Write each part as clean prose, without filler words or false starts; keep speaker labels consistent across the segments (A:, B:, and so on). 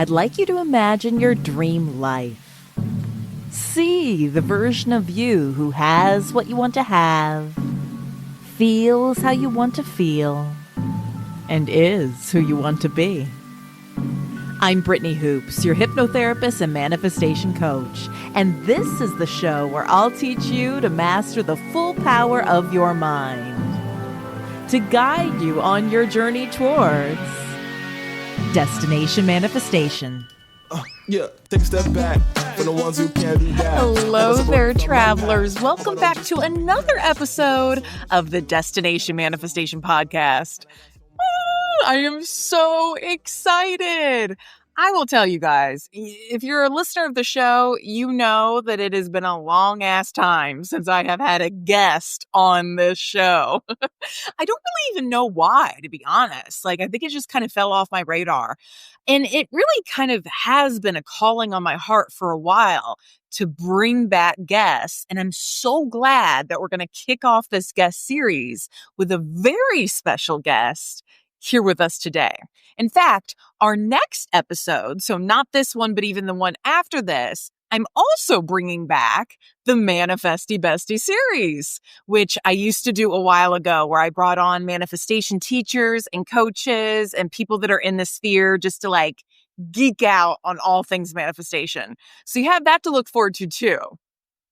A: I'd like you to imagine your dream life. See the version of you who has what you want to have, feels how you want to feel, and is who you want to be. I'm Brittany Hoops, your hypnotherapist and manifestation coach, and this is the show where I'll teach you to master the full power of your mind, to guide you on your journey towards destination manifestation.
B: Take a step back for the ones who can't do that.
A: Hello there, travelers. Welcome back to another episode of the Destination Manifestation Podcast. I am so excited. I will tell you guys, if you're a listener of the show, you know that it has been a long ass time since I have had a guest on this show. I don't really even know why, to be honest. I think it just kind of fell off my radar. And it really kind of has been a calling on my heart for a while to bring back guests. And I'm so glad that we're going to kick off this guest series with a very special guest here with us today. In fact, our next episode, so not this one, but even the one after this, I'm also bringing back the Manifesty Bestie series, which I used to do a while ago, where I brought on manifestation teachers and coaches and people that are in the sphere just to geek out on all things manifestation. So you have that to look forward to too.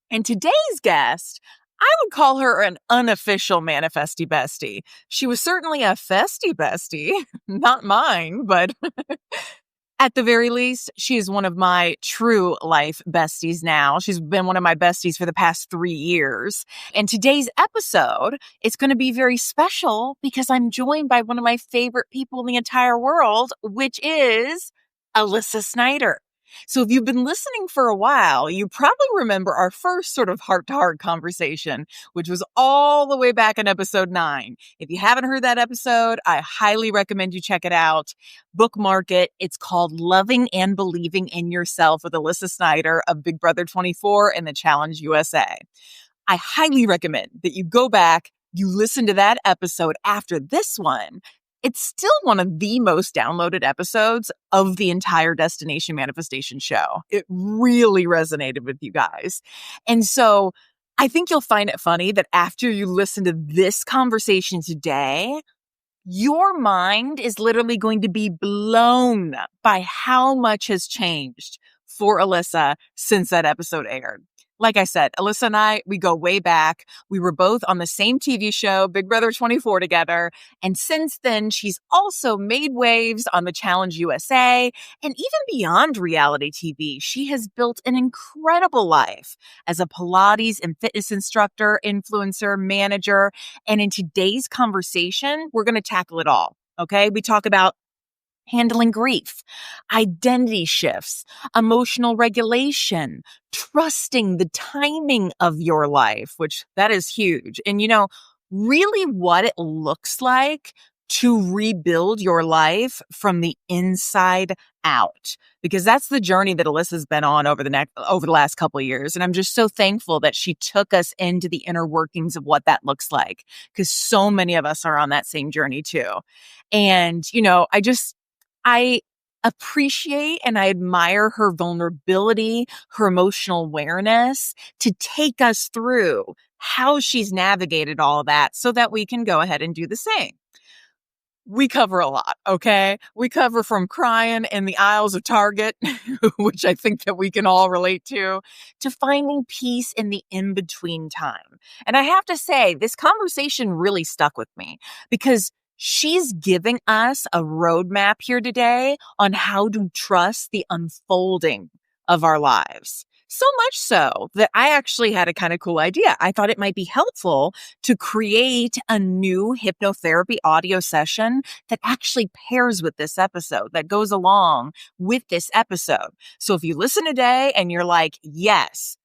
A: And today's guest, I would call her an unofficial manifesty bestie. She was certainly a festy bestie, not mine, but at the very least, she is one of my true life besties now. She's been one of my besties for the past 3 years. And today's episode is going to be very special because I'm joined by one of my favorite people in the entire world, which is Alyssa Snider. So if you've been listening for a while, you probably remember our first sort of heart-to-heart conversation, which was all the way back in episode 9. If you haven't heard that episode, I highly recommend you check it out. Bookmark it. It's called Loving and Believing in Yourself with Alyssa Snider of Big Brother 24 and the Challenge USA. I highly recommend that you go back, you listen to that episode after this one. It's still one of the most downloaded episodes of the entire Destination Manifestation show. It really resonated with you guys. And so I think you'll find it funny that after you listen to this conversation today, your mind is literally going to be blown by how much has changed for Alyssa since that episode aired. Like I said, Alyssa and I, we go way back. We were both on the same TV show, Big Brother 24 together. And since then, she's also made waves on the Challenge USA. And even beyond reality TV, she has built an incredible life as a Pilates and fitness instructor, influencer, manager. And in today's conversation, we're going to tackle it all. Okay? We talk about handling grief, identity shifts, emotional regulation, trusting the timing of your life, which that is huge. And really what it looks like to rebuild your life from the inside out, because that's the journey that Alyssa's been on over the last couple of years. And I'm just so thankful that she took us into the inner workings of what that looks like, because so many of us are on that same journey too. And, I appreciate and I admire her vulnerability, her emotional awareness to take us through how she's navigated all of that so that we can go ahead and do the same. We cover a lot, okay? We cover from crying in the aisles of Target, which I think that we can all relate to finding peace in the in-between time. And I have to say, this conversation really stuck with me because she's giving us a roadmap here today on how to trust the unfolding of our lives. So much so that I actually had a kind of cool idea. I thought it might be helpful to create a new hypnotherapy audio session that actually pairs with this episode, that goes along with this episode. So if you listen today and you're like, yes,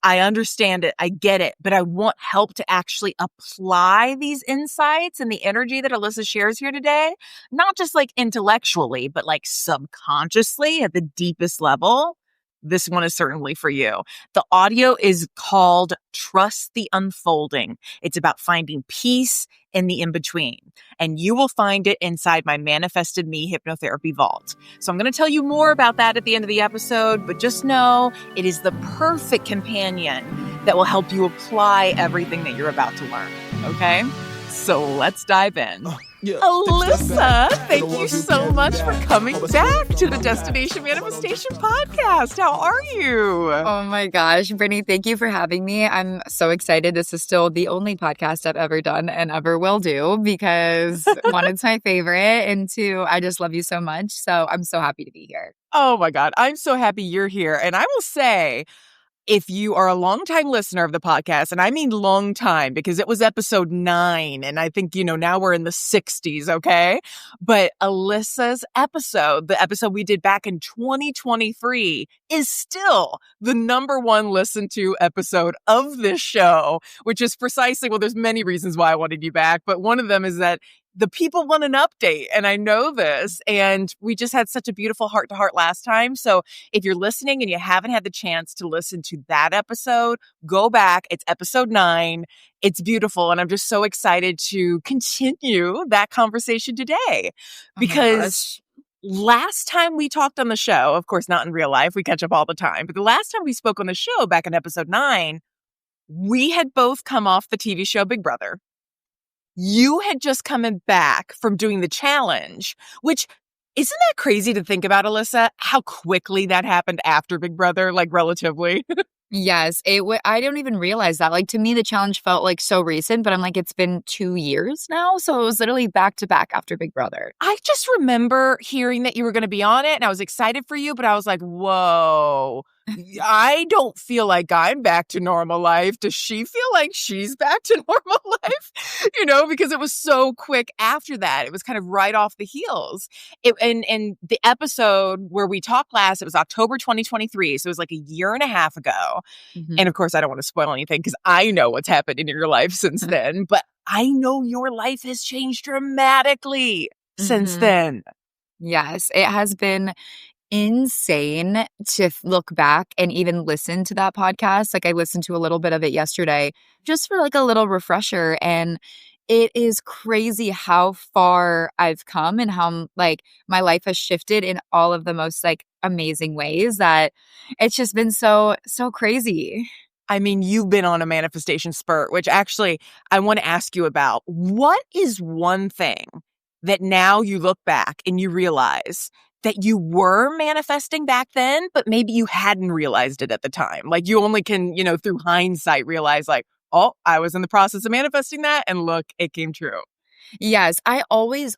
A: I understand it. I get it. But I want help to actually apply these insights and the energy that Alyssa shares here today, not just intellectually, but subconsciously at the deepest level. this one is certainly for you. The audio is called Trust the Unfolding. It's about finding peace in the in-between. And you will find it inside my Manifested Me Hypnotherapy Vault. So I'm going to tell you more about that at the end of the episode, but just know it is the perfect companion that will help you apply everything that you're about to learn. Okay? So let's dive in. Alyssa, thank you so much for coming back to the Destination Manifestation Podcast. How are you?
C: Oh my gosh, Brittany, thank you for having me. I'm so excited. This is still the only podcast I've ever done and ever will do because one, it's my favorite, and two, I just love you so much. So I'm so happy to be here.
A: Oh my God, I'm so happy you're here. And I will say, if you are a longtime listener of the podcast, and I mean long time because it was episode 9, and I think, now we're in the 60s, okay? But Alyssa's episode, the episode we did back in 2023, is still the number 1 listened to episode of this show, which is precisely, well, there's many reasons why I wanted you back, but one of them is that the people want an update, and I know this, and we just had such a beautiful heart-to-heart last time. So if you're listening and you haven't had the chance to listen to that episode, go back. It's episode 9. It's beautiful, and I'm just so excited to continue that conversation today because last time we talked on the show, of course, not in real life, we catch up all the time, but the last time we spoke on the show back in episode 9, we had both come off the TV show Big Brother. You had just come back from doing the challenge, which isn't that crazy to think about, Alyssa, how quickly that happened after Big Brother, like relatively?
C: Yes, I don't even realize that. Like, to me, the challenge felt like so recent, but I'm like, it's been 2 years now. So it was literally back to back after Big Brother.
A: I just remember hearing that you were going to be on it, and I was excited for you, but I was like, whoa, I don't feel like I'm back to normal life. Does she feel like she's back to normal life? Because it was so quick after that. It was kind of right off the heels. And the episode where we talked last, it was October 2023. So it was like a year and a half ago. Mm-hmm. And of course, I don't want to spoil anything because I know what's happened in your life since then. But I know your life has changed dramatically since then.
C: Yes, it has been insane to look back and even listen to that podcast. Like, I listened to a little bit of it yesterday just for like a little refresher, and it is crazy how far I've come and how like my life has shifted in all of the most like amazing ways that it's just been so crazy.
A: I mean, you've been on a manifestation spurt, which actually I want to ask you about. What is one thing that now you look back and you realize that you were manifesting back then, but maybe you hadn't realized it at the time? Like, you only can, through hindsight realize like, oh, I was in the process of manifesting that, and look, it came true.
C: Yes, I always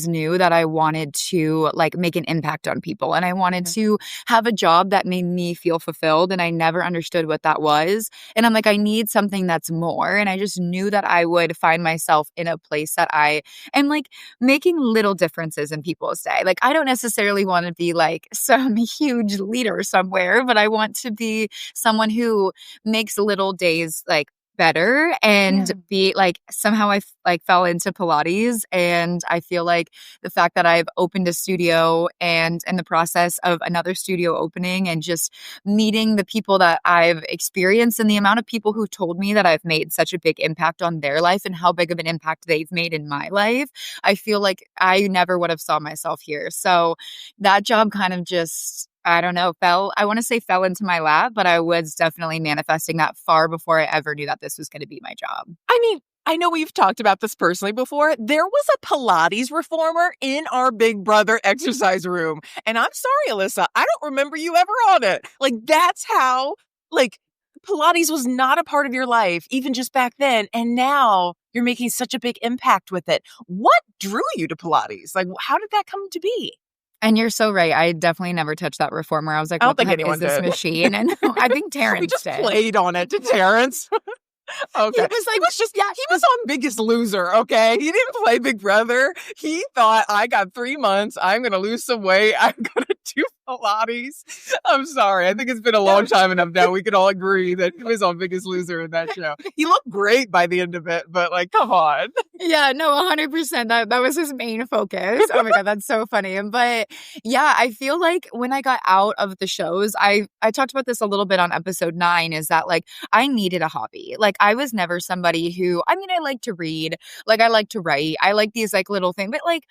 C: knew that I wanted to like make an impact on people, and I wanted to have a job that made me feel fulfilled, and I never understood what that was. And I'm like, I need something that's more, and I just knew that I would find myself in a place that I am like making little differences in people's day. Like, I don't necessarily want to be like some huge leader somewhere, but I want to be someone who makes little days like better and be like, somehow I like fell into Pilates, and I feel like the fact that I've opened a studio and in the process of another studio opening and just meeting the people that I've experienced and the amount of people who told me that I've made such a big impact on their life and how big of an impact they've made in my life, I feel like I never would have saw myself here. So that job kind of just, I don't know, I want to say fell into my lap, but I was definitely manifesting that far before I ever knew that this was going to be my job.
A: I mean, I know we've talked about this personally before. There was a Pilates reformer in our Big Brother exercise room. And I'm sorry, Alyssa, I don't remember you ever on it. Like, that's how, like, Pilates was not a part of your life, even just back then. And now you're making such a big impact with it. What drew you to Pilates? Like, how did that come to be?
C: And you're so right. I definitely never touched that reformer. I was like, what the heck is this machine? And I think Terrence
A: we just
C: did.
A: Played on it to Terrence. Okay. He was on Biggest Loser, okay? He didn't play Big Brother. He thought, I got 3 months. I'm going to lose some weight. I'm going to do Pilates. I'm sorry. I think it's been a long time enough now. We can all agree that he was on Biggest Loser in that show. He looked great by the end of it, but like, come on.
C: Yeah, no, 100%. That was his main focus. Oh my God, that's so funny. But yeah, I feel like when I got out of the shows, I talked about this a little bit on episode 9, is that like I needed a hobby. Like I was never somebody who, I mean, I like to read, like I like to write, I like these like little things, but like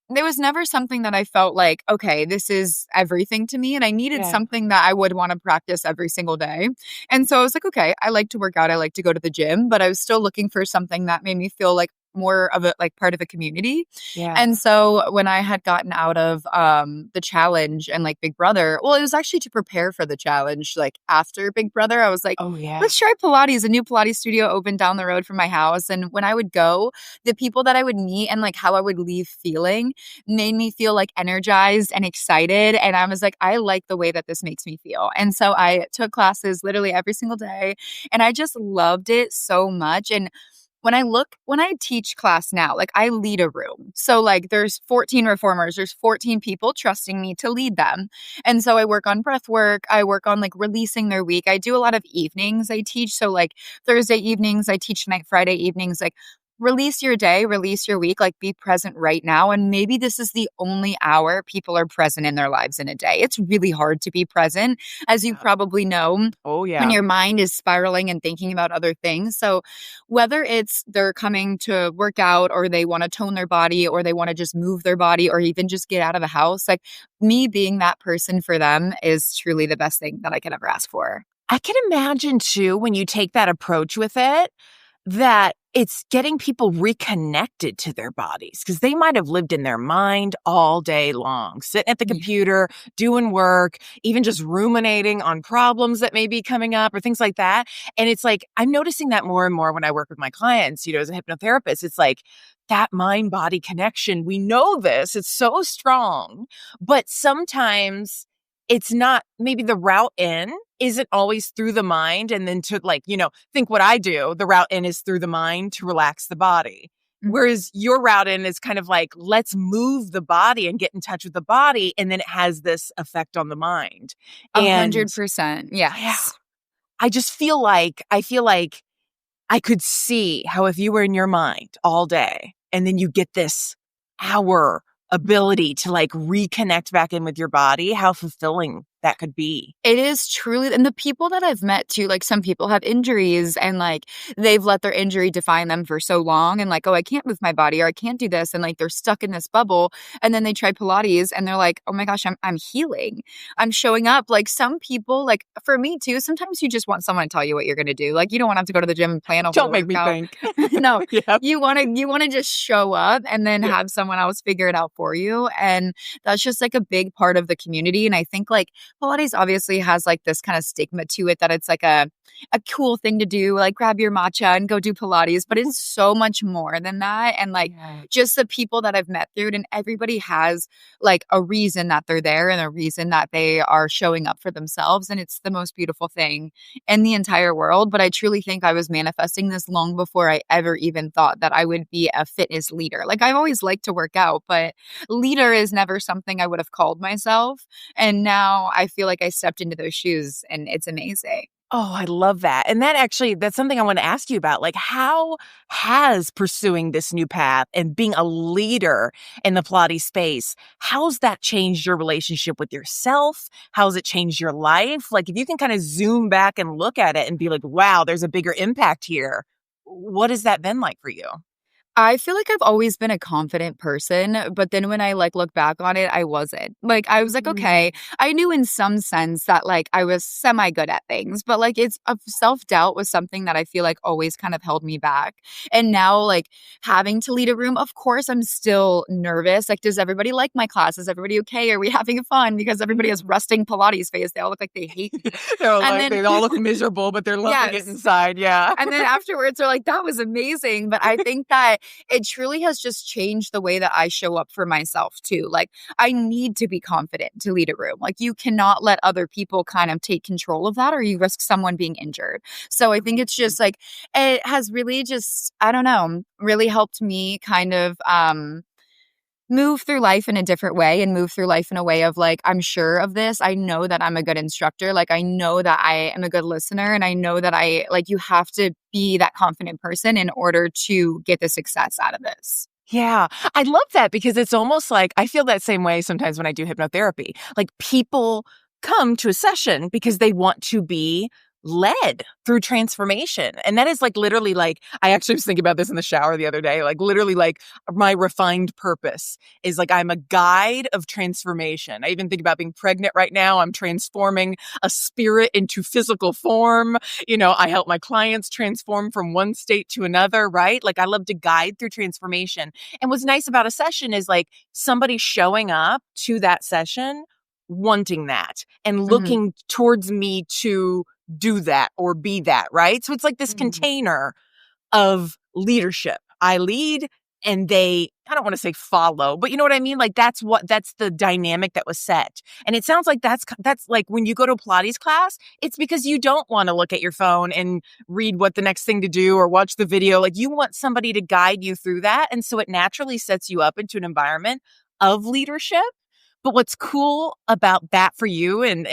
C: there was never something that I felt like, okay, this is everything to me. And I needed something that I would want to practice every single day. And so I was like, okay, I like to work out. I like to go to the gym, but I was still looking for something that made me feel like more of a like part of a community.
A: Yeah.
C: And so when I had gotten out of the challenge and like Big Brother, well, it was actually to prepare for the challenge. Like after Big Brother, I was like,
A: oh yeah,
C: let's try Pilates. A new Pilates studio opened down the road from my house. And when I would go, the people that I would meet and like how I would leave feeling made me feel like energized and excited. And I was like, I like the way that this makes me feel. And so I took classes literally every single day. And I just loved it so much. And when I teach class now, like I lead a room. So like there's 14 reformers, there's 14 people trusting me to lead them. And so I work on breath work. I work on like releasing their week. I do a lot of evenings I teach. So like Thursday evenings, I teach tonight, Friday evenings, like release your day, release your week, like be present right now. And maybe this is the only hour people are present in their lives in a day. It's really hard to be present, as you probably know.
A: oh yeah.
C: When your mind is spiraling and thinking about other things. So whether it's they're coming to work out or they want to tone their body or they want to just move their body or even just get out of the house, like me being that person for them is truly the best thing that I could ever ask for.
A: I can imagine too, when you take that approach with it, that it's getting people reconnected to their bodies, because they might have lived in their mind all day long, sitting at the computer, doing work, even just ruminating on problems that may be coming up or things like that. And it's like, I'm noticing that more and more when I work with my clients, as a hypnotherapist. It's like that mind-body connection. We know this, it's so strong, but sometimes it's not, maybe the route in isn't always through the mind. And then to like, think what I do, the route in is through the mind to relax the body. Mm-hmm. Whereas your route in is kind of like, let's move the body and get in touch with the body. And then it has this effect on the mind.
C: 100%. Yes.
A: Yeah. I feel like I could see how if you were in your mind all day and then you get this hour ability to like reconnect back in with your body, how fulfilling that could be.
C: It is truly, and the people that I've met too, like some people have injuries and like they've let their injury define them for so long and like, oh, I can't move my body or I can't do this. And like they're stuck in this bubble. And then they try Pilates and they're like, oh my gosh, I'm healing. I'm showing up. Like some people, like for me too, sometimes you just want someone to tell you what you're going to do. Like you don't want to have to go to the gym and plan a whole
A: Don't make
C: workout.
A: me think.
C: No,
A: Yep.
C: you want to just show up and then have someone else figure it out for you. And that's just like a big part of the community. And I think like Pilates obviously has like this kind of stigma to it that it's like a cool thing to do, like grab your matcha and go do Pilates, but it's so much more than that. And like just the people that I've met through it, and everybody has like a reason that they're there and a reason that they are showing up for themselves. And it's the most beautiful thing in the entire world. But I truly think I was manifesting this long before I ever even thought that I would be a fitness leader. Like I've always liked to work out, but leader is never something I would have called myself. And now I feel like I stepped into those shoes and it's amazing.
A: Oh, I love that. And that's something I want to ask you about. Like, how has pursuing this new path and being a leader in the Pilates space, how's that changed your relationship with yourself? How's it changed your life? Like, if you can kind of zoom back and look at it and be like, wow, there's a bigger impact here. What has that been like for you?
C: I feel like I've always been a confident person, but then when I like look back on it, I wasn't. Like I was like, okay, I knew in some sense that like I was semi good at things, but like it's self-doubt was something that I feel like always kind of held me back. And now like having to lead a room, of course I'm still nervous. Like, does everybody like my class? Is everybody okay? Are we having fun? Because everybody has resting Pilates face. They all look like they hate me.
A: They all look miserable, but they're loving it inside. Yeah.
C: And then afterwards they're like, that was amazing. But I think that it truly has just changed the way that I show up for myself too. Like I need to be confident to lead a room. Like you cannot let other people kind of take control of that or you risk someone being injured. So I think it's just like, it has really just, I don't know, really helped me kind of move through life in a different way and move through life in a way of like, I'm sure of this. I know that I'm a good instructor. Like, I know that I am a good listener. And I know that you have to be that confident person in order to get the success out of this.
A: Yeah, I love that because it's almost like I feel that same way sometimes when I do hypnotherapy. Like people come to a session because they want to be led through transformation. And that is like literally like, I actually was thinking about this in the shower the other day, like literally like my refined purpose is like, I'm a guide of transformation. I even think about being pregnant right now. I'm transforming a spirit into physical form. You know, I help my clients transform from one state to another, right? Like I love to guide through transformation. And what's nice about a session is like somebody showing up to that session wanting that and looking towards me to do that or be that, right? So it's like this container of leadership. I lead and they, I don't want to say follow, but you know what I mean? Like that's the dynamic that was set. And it sounds like that's like when you go to a Pilates class, it's because you don't want to look at your phone and read what the next thing to do or watch the video. Like you want somebody to guide you through that. And so it naturally sets you up into an environment of leadership. But what's cool about that for you and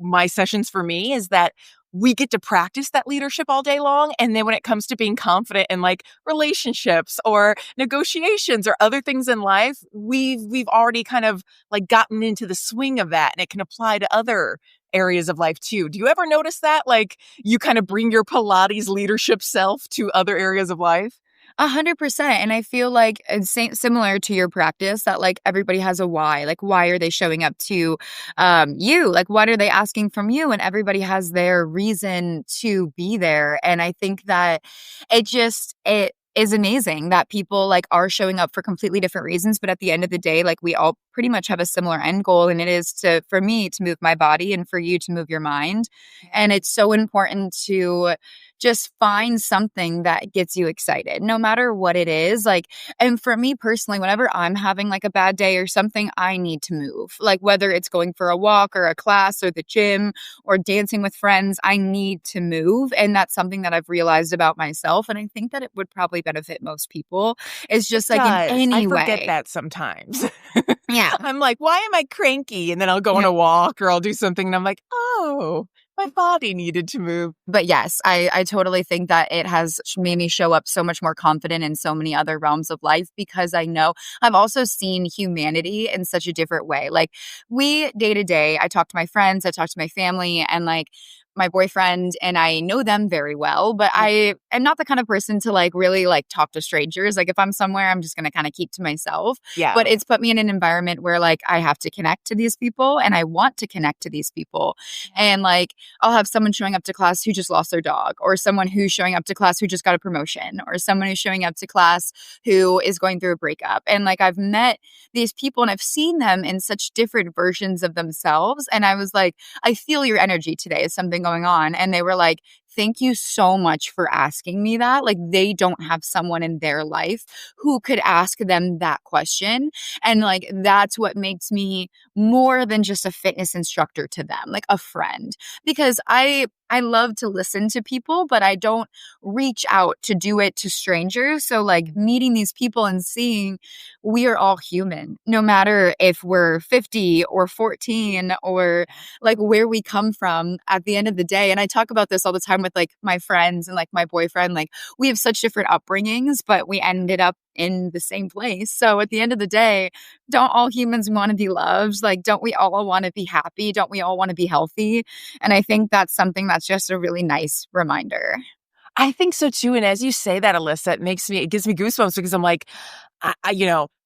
A: my sessions for me is that we get to practice that leadership all day long. And then when it comes to being confident in like relationships or negotiations or other things in life, we've already kind of like gotten into the swing of that and it can apply to other areas of life too. Do you ever notice that? Like you kind of bring your Pilates leadership self to other areas of life?
C: 100%. And I feel like it's similar to your practice that like everybody has a why. Like, why are they showing up to you? Like, what are they asking from you? And everybody has their reason to be there. And I think that it is amazing that people like are showing up for completely different reasons. But at the end of the day, like we all pretty much have a similar end goal. And it is for me to move my body and for you to move your mind. And it's so important to just find something that gets you excited, no matter what it is. Like, and for me personally, whenever I'm having like a bad day or something, I need to move. Like whether it's going for a walk or a class or the gym or dancing with friends, I need to move. And that's something that I've realized about myself. And I think that it would probably benefit most people. It's just like in any
A: I
C: way.
A: forget that sometimes.
C: Yeah.
A: I'm like, why am I cranky? And then I'll go on a walk or I'll do something and I'm like, oh, my body needed to move.
C: But yes, I totally think that it has made me show up so much more confident in so many other realms of life because I know I've also seen humanity in such a different way. Like we day to day, I talk to my friends, I talk to my family and like my boyfriend and I know them very well, but I am not the kind of person to like really like talk to strangers. Like if I'm somewhere, I'm just going to kind of keep to myself.
A: Yeah.
C: But it's put me in an environment where like I have to connect to these people and I want to connect to these people. And like I'll have someone showing up to class who just lost their dog or someone who's showing up to class who just got a promotion or someone who's showing up to class who is going through a breakup. And like I've met these people and I've seen them in such different versions of themselves. And I was like, I feel your energy today. Is something going on? And they were like, thank you so much for asking me that. Like they don't have someone in their life who could ask them that question. And like, that's what makes me more than just a fitness instructor to them, like a friend, because I love to listen to people, but I don't reach out to do it to strangers. So like meeting these people and seeing we are all human, no matter if we're 50 or 14 or like where we come from at the end of the day. And I talk about this all the time with like my friends and like my boyfriend, like we have such different upbringings, but we ended up in the same place. So at the end of the day, don't all humans want to be loved? Like, don't we all want to be happy? Don't we all want to be healthy? And I think that's something that's just a really nice reminder.
A: I think so too. And as you say that, Alyssa, it gives me goosebumps because I'm like,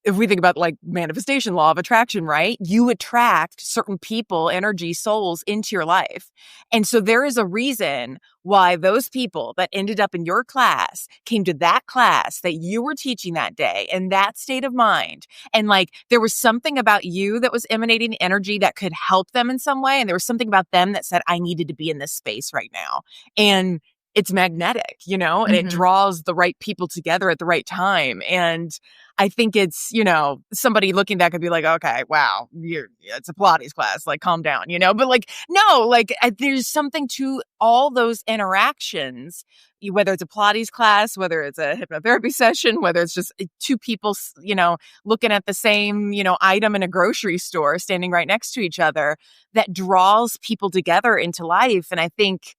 A: if we think about like manifestation, law of attraction, right? You attract certain people, energy, souls into your life. And so there is a reason why those people that ended up in your class came to that class that you were teaching that day in that state of mind. And like, there was something about you that was emanating energy that could help them in some way. And there was something about them that said, I needed to be in this space right now. And it's magnetic, you know, and it
C: Mhm.
A: draws the right people together at the right time. And I think it's, you know, somebody looking back could be like, okay, wow, it's a Pilates class, like calm down, you know, but like, no, like there's something to all those interactions, whether it's a Pilates class, whether it's a hypnotherapy session, whether it's just two people, you know, looking at the same, you know, item in a grocery store, standing right next to each other, that draws people together into life. And I think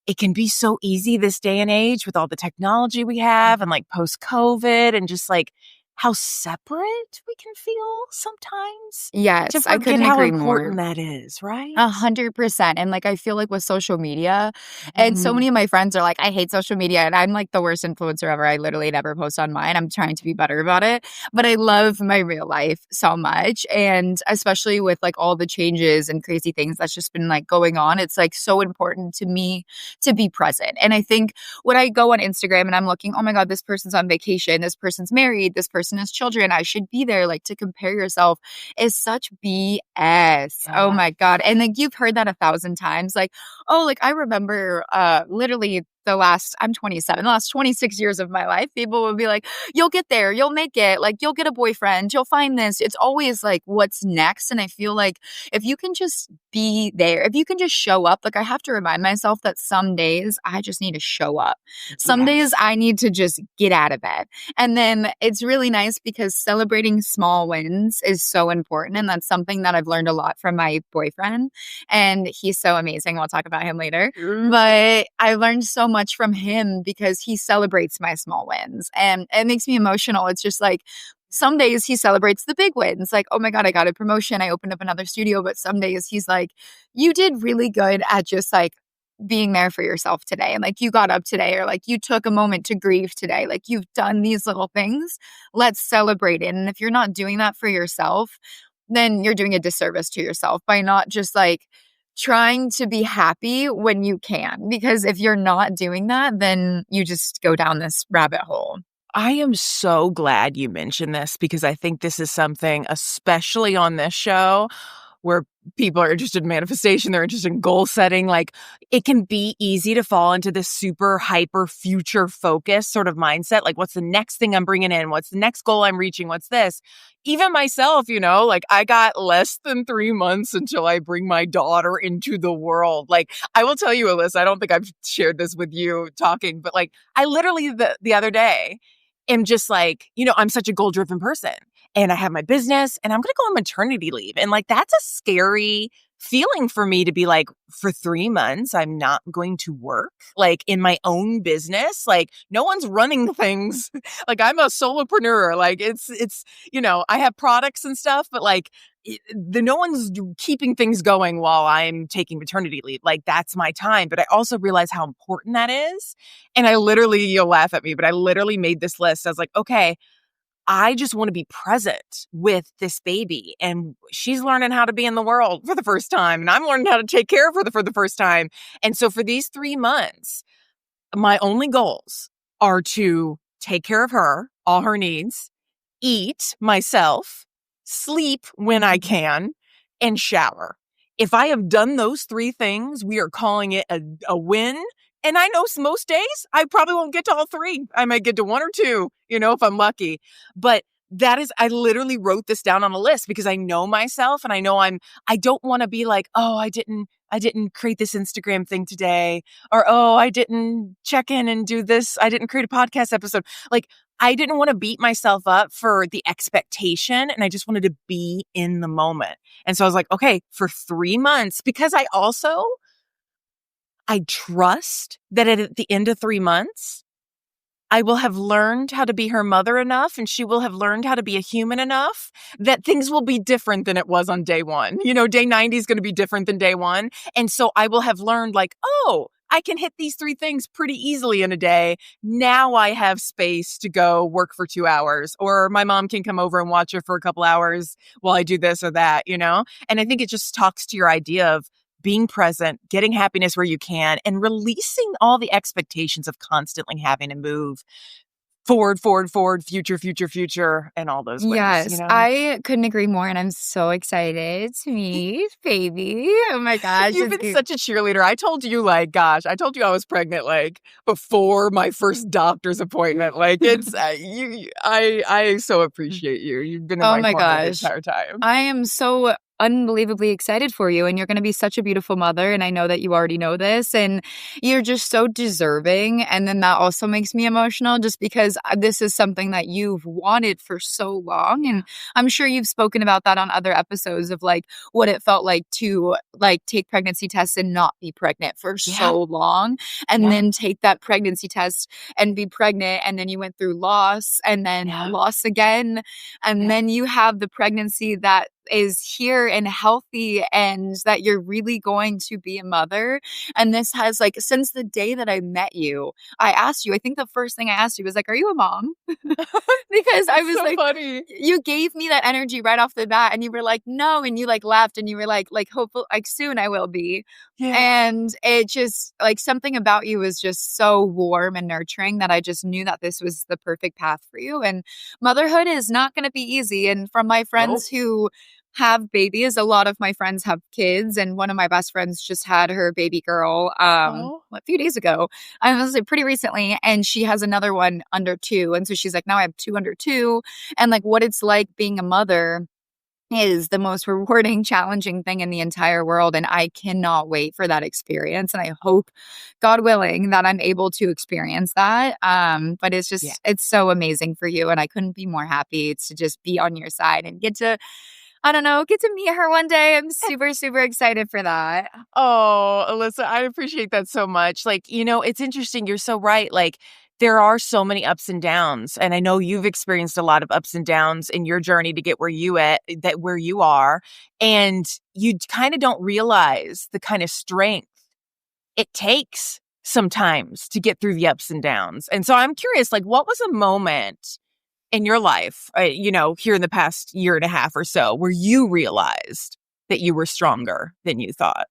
A: it can be so easy this day and age with all the technology we have and like post COVID and just like how separate we can feel sometimes to
C: Yes, I
A: forget
C: couldn't
A: how
C: agree more.
A: important that is, right?
C: 100%. And like, I feel like with social media, and so
A: Mhm.
C: many of my friends are like, I hate social media. And I'm like the worst influencer ever. I literally never post on mine. I'm trying to be better about it. But I love my real life so much. And especially with like all the changes and crazy things that's just been like going on, it's like so important to me to be present. And I think when I go on Instagram and I'm looking, oh my God, this person's on vacation, this person's married, this person has children, I should be there. Like to compare yourself is such BS. Oh
A: Yeah.
C: my God. And like you've heard that 1,000 times. Like, oh, like I remember literally I'm 27, the last 26 years of my life, people will be like, you'll get there, you'll make it, like you'll get a boyfriend, you'll find this. It's always like what's next. And I feel like if you can just be there, if you can just show up, like I have to remind myself that some days I just need to show up. Some days
A: Yes.
C: I need to just get out of bed. And then it's really nice because celebrating small wins is so important. And that's something that I've learned a lot from my boyfriend. And he's so amazing. We'll talk about him later. But I learned so much from him because he celebrates my small wins. And it makes me emotional. It's just like, some days he celebrates the big wins, like, oh my God, I got a promotion. I opened up another studio. But some days he's like, you did really good at just like being there for yourself today. And like you got up today, or like you took a moment to grieve today. Like you've done these little things. Let's celebrate it. And if you're not doing that for yourself, then you're doing a disservice to yourself by not just like trying to be happy when you can. Because if you're not doing that, then you just go down this rabbit hole.
A: I am so glad you mentioned this because I think this is something, especially on this show, where people are interested in manifestation, they're interested in goal setting. Like it can be easy to fall into this super hyper future focus sort of mindset. Like what's the next thing I'm bringing in? What's the next goal I'm reaching? What's this? Even myself, you know, like I got less than 3 months until I bring my daughter into the world. Like I will tell you, Alyssa, I don't think I've shared this with you talking, but like I literally the other day am just like, you know, I'm such a goal driven person and I have my business and I'm going to go on maternity leave. And like, that's a scary feeling for me to be like, for 3 months, I'm not going to work like in my own business. Like no one's running things. Like I'm a solopreneur. Like it's, you know, I have products and stuff, but like no one's keeping things going while I'm taking maternity leave. Like that's my time. But I also realize how important that is. And I literally, you'll laugh at me, but I literally made this list. I was like, okay, I just want to be present with this baby. And she's learning how to be in the world for the first time. And I'm learning how to take care of her for the first time. And so for these 3 months, my only goals are to take care of her, all her needs, eat myself, sleep when I can, and shower. If I have done those 3 things, we are calling it a win. And I know most days I probably won't get to all 3. I might get to 1 or 2, you know, if I'm lucky. But I literally wrote this down on a list because I know myself and I know I don't want to be like, oh, I didn't create this Instagram thing today, or, oh, I didn't check in and do this. I didn't create a podcast episode. Like, I didn't want to beat myself up for the expectation. And I just wanted to be in the moment. And so I was like, okay, for 3 months, because I trust that at the end of 3 months, I will have learned how to be her mother enough and she will have learned how to be a human enough that things will be different than it was on day 1. You know, day 90 is going to be different than day 1. And so I will have learned like, oh, I can hit these 3 things pretty easily in a day. Now I have space to go work for 2 hours, or my mom can come over and watch her for a couple hours while I do this or that, you know? And I think it just talks to your idea of being present, getting happiness where you can, and releasing all the expectations of constantly having to move forward, future, and all those ways,
C: Yes, I couldn't agree more, and I'm so excited to meet baby. Oh my gosh,
A: You've
C: it's
A: been such a cheerleader. I told you, I told you I was pregnant, before my first doctor's appointment. It's, I so appreciate you. You've been in
C: Oh
A: my
C: my
A: corner the
C: gosh.
A: entire time.
C: I am so unbelievably excited for you, and you're going to be such a beautiful mother, and I know that you already know this, and you're just so deserving. And then that also makes me emotional just because this is something that you've wanted for so long, and I'm sure you've spoken about that on other episodes of what it felt like to take pregnancy tests and not be pregnant for
A: Yeah.
C: so long, and
A: Yeah.
C: then take that pregnancy test and be pregnant, and then you went through loss and then
A: Yeah.
C: loss again, and
A: Yeah.
C: then you have the pregnancy that is here and healthy, and that you're really going to be a mother. And this has since the day that I met you, I asked you, I think the first thing I asked you was are you a mom? Because I
A: That's
C: was
A: so funny.
C: you gave me that energy right off the bat, and you were like, no, and you laughed, and you were like hopefully soon I will be.
A: Yeah.
C: And it just something about you was just so warm and nurturing that I just knew that this was the perfect path for you. And motherhood is not going to be easy. And from my friends who have babies, a lot of my friends have kids, and one of my best friends just had her baby girl a few days ago. I was pretty recently, and she has another one under 2, and so she's like, now I have 2 under 2, and what it's like being a mother is the most rewarding, challenging thing in the entire world, and I cannot wait for that experience, and I hope, God willing, that I'm able to experience that. But it's just it's so amazing for you, and I couldn't be more happy to just be on your side and get to, I don't know, get to meet her one day. I'm super, super excited for that.
A: Oh, Alyssa, I appreciate that so much. It's interesting. You're so right. There are so many ups and downs, and I know you've experienced a lot of ups and downs in your journey to get where you are, and you kind of don't realize the kind of strength it takes sometimes to get through the ups and downs. And so I'm curious, what was a moment in your life, here in the past year and a half or so, where you realized that you were stronger than you thought?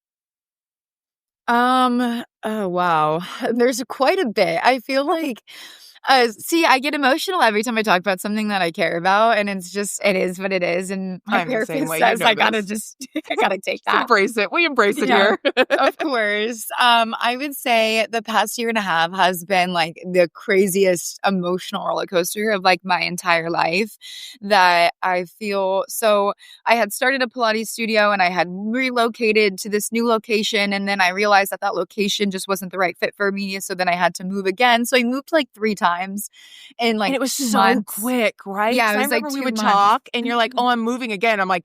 C: Oh wow. There's quite a bit. I feel see, I get emotional every time I talk about something that I care about, and it is what it is. And my
A: I'm the same
C: therapist
A: way.
C: says I gotta
A: This.
C: I gotta take
A: Just
C: that.
A: embrace it. We embrace it
C: Yeah,
A: here.
C: of course. I would say the past year and a half has been the craziest emotional roller coaster of my entire life, that I feel. So I had started a Pilates studio, and I had relocated to this new location, and then I realized that location just wasn't the right fit for me. So then I had to move again. So I moved 3 times in
A: And it was
C: 2
A: so
C: months.
A: quick, right?
C: Yeah,
A: Because
C: it
A: I
C: was
A: remember we
C: 2
A: would
C: months.
A: talk and you're like, oh, I'm moving again. I'm like,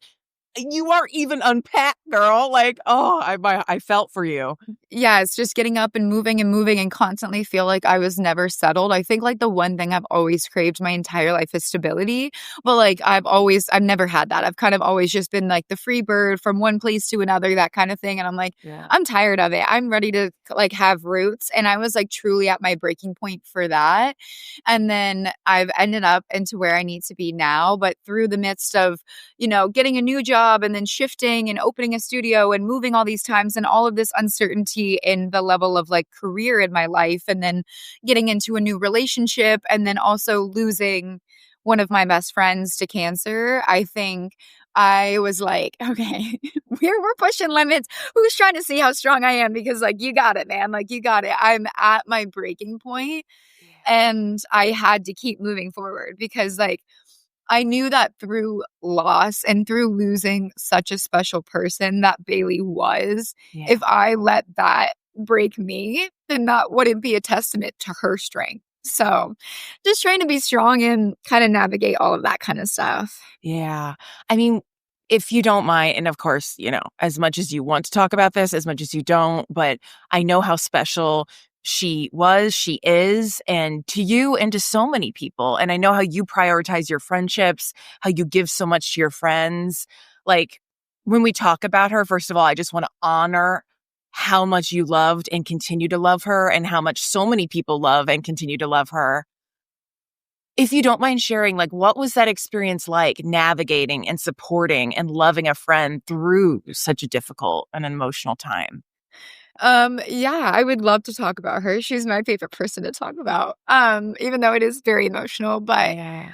A: you aren't even unpacked, girl. I felt for you.
C: Yeah, it's just getting up and moving and constantly feel like I was never settled. I think the one thing I've always craved my entire life is stability. But I've never had that. I've kind of always just been the free bird from one place to another, that kind of thing. And I'm
A: Yeah.
C: I'm tired of it. I'm ready to have roots. And I was truly at my breaking point for that. And then I've ended up into where I need to be now. But through the midst of, getting a new job and then shifting and opening a studio and moving all these times and all of this uncertainty in the level of career in my life, and then getting into a new relationship, and then also losing one of my best friends to cancer, I think I was like, okay, we're pushing limits. Who's trying to see how strong I am? Because you got it, man. You got it. I'm at my breaking point, and I had to keep moving forward because I knew that through loss and through losing such a special person that Bailey was, if I let that break me, then that wouldn't be a testament to her strength. So just trying to be strong and kind of navigate all of that kind of stuff.
A: Yeah. I mean, if you don't mind, and of course, as much as you want to talk about this, as much as you don't, but I know how special she is, and to you and to so many people. And I know how you prioritize your friendships, how you give so much to your friends. When we talk about her, first of all, I just want to honor how much you loved and continue to love her, and how much so many people love and continue to love her. If you don't mind sharing, what was that experience like, navigating and supporting and loving a friend through such a difficult and emotional time?
C: Yeah, I would love to talk about her. She's my favorite person to talk about. Even though it is very emotional, but
A: Yeah.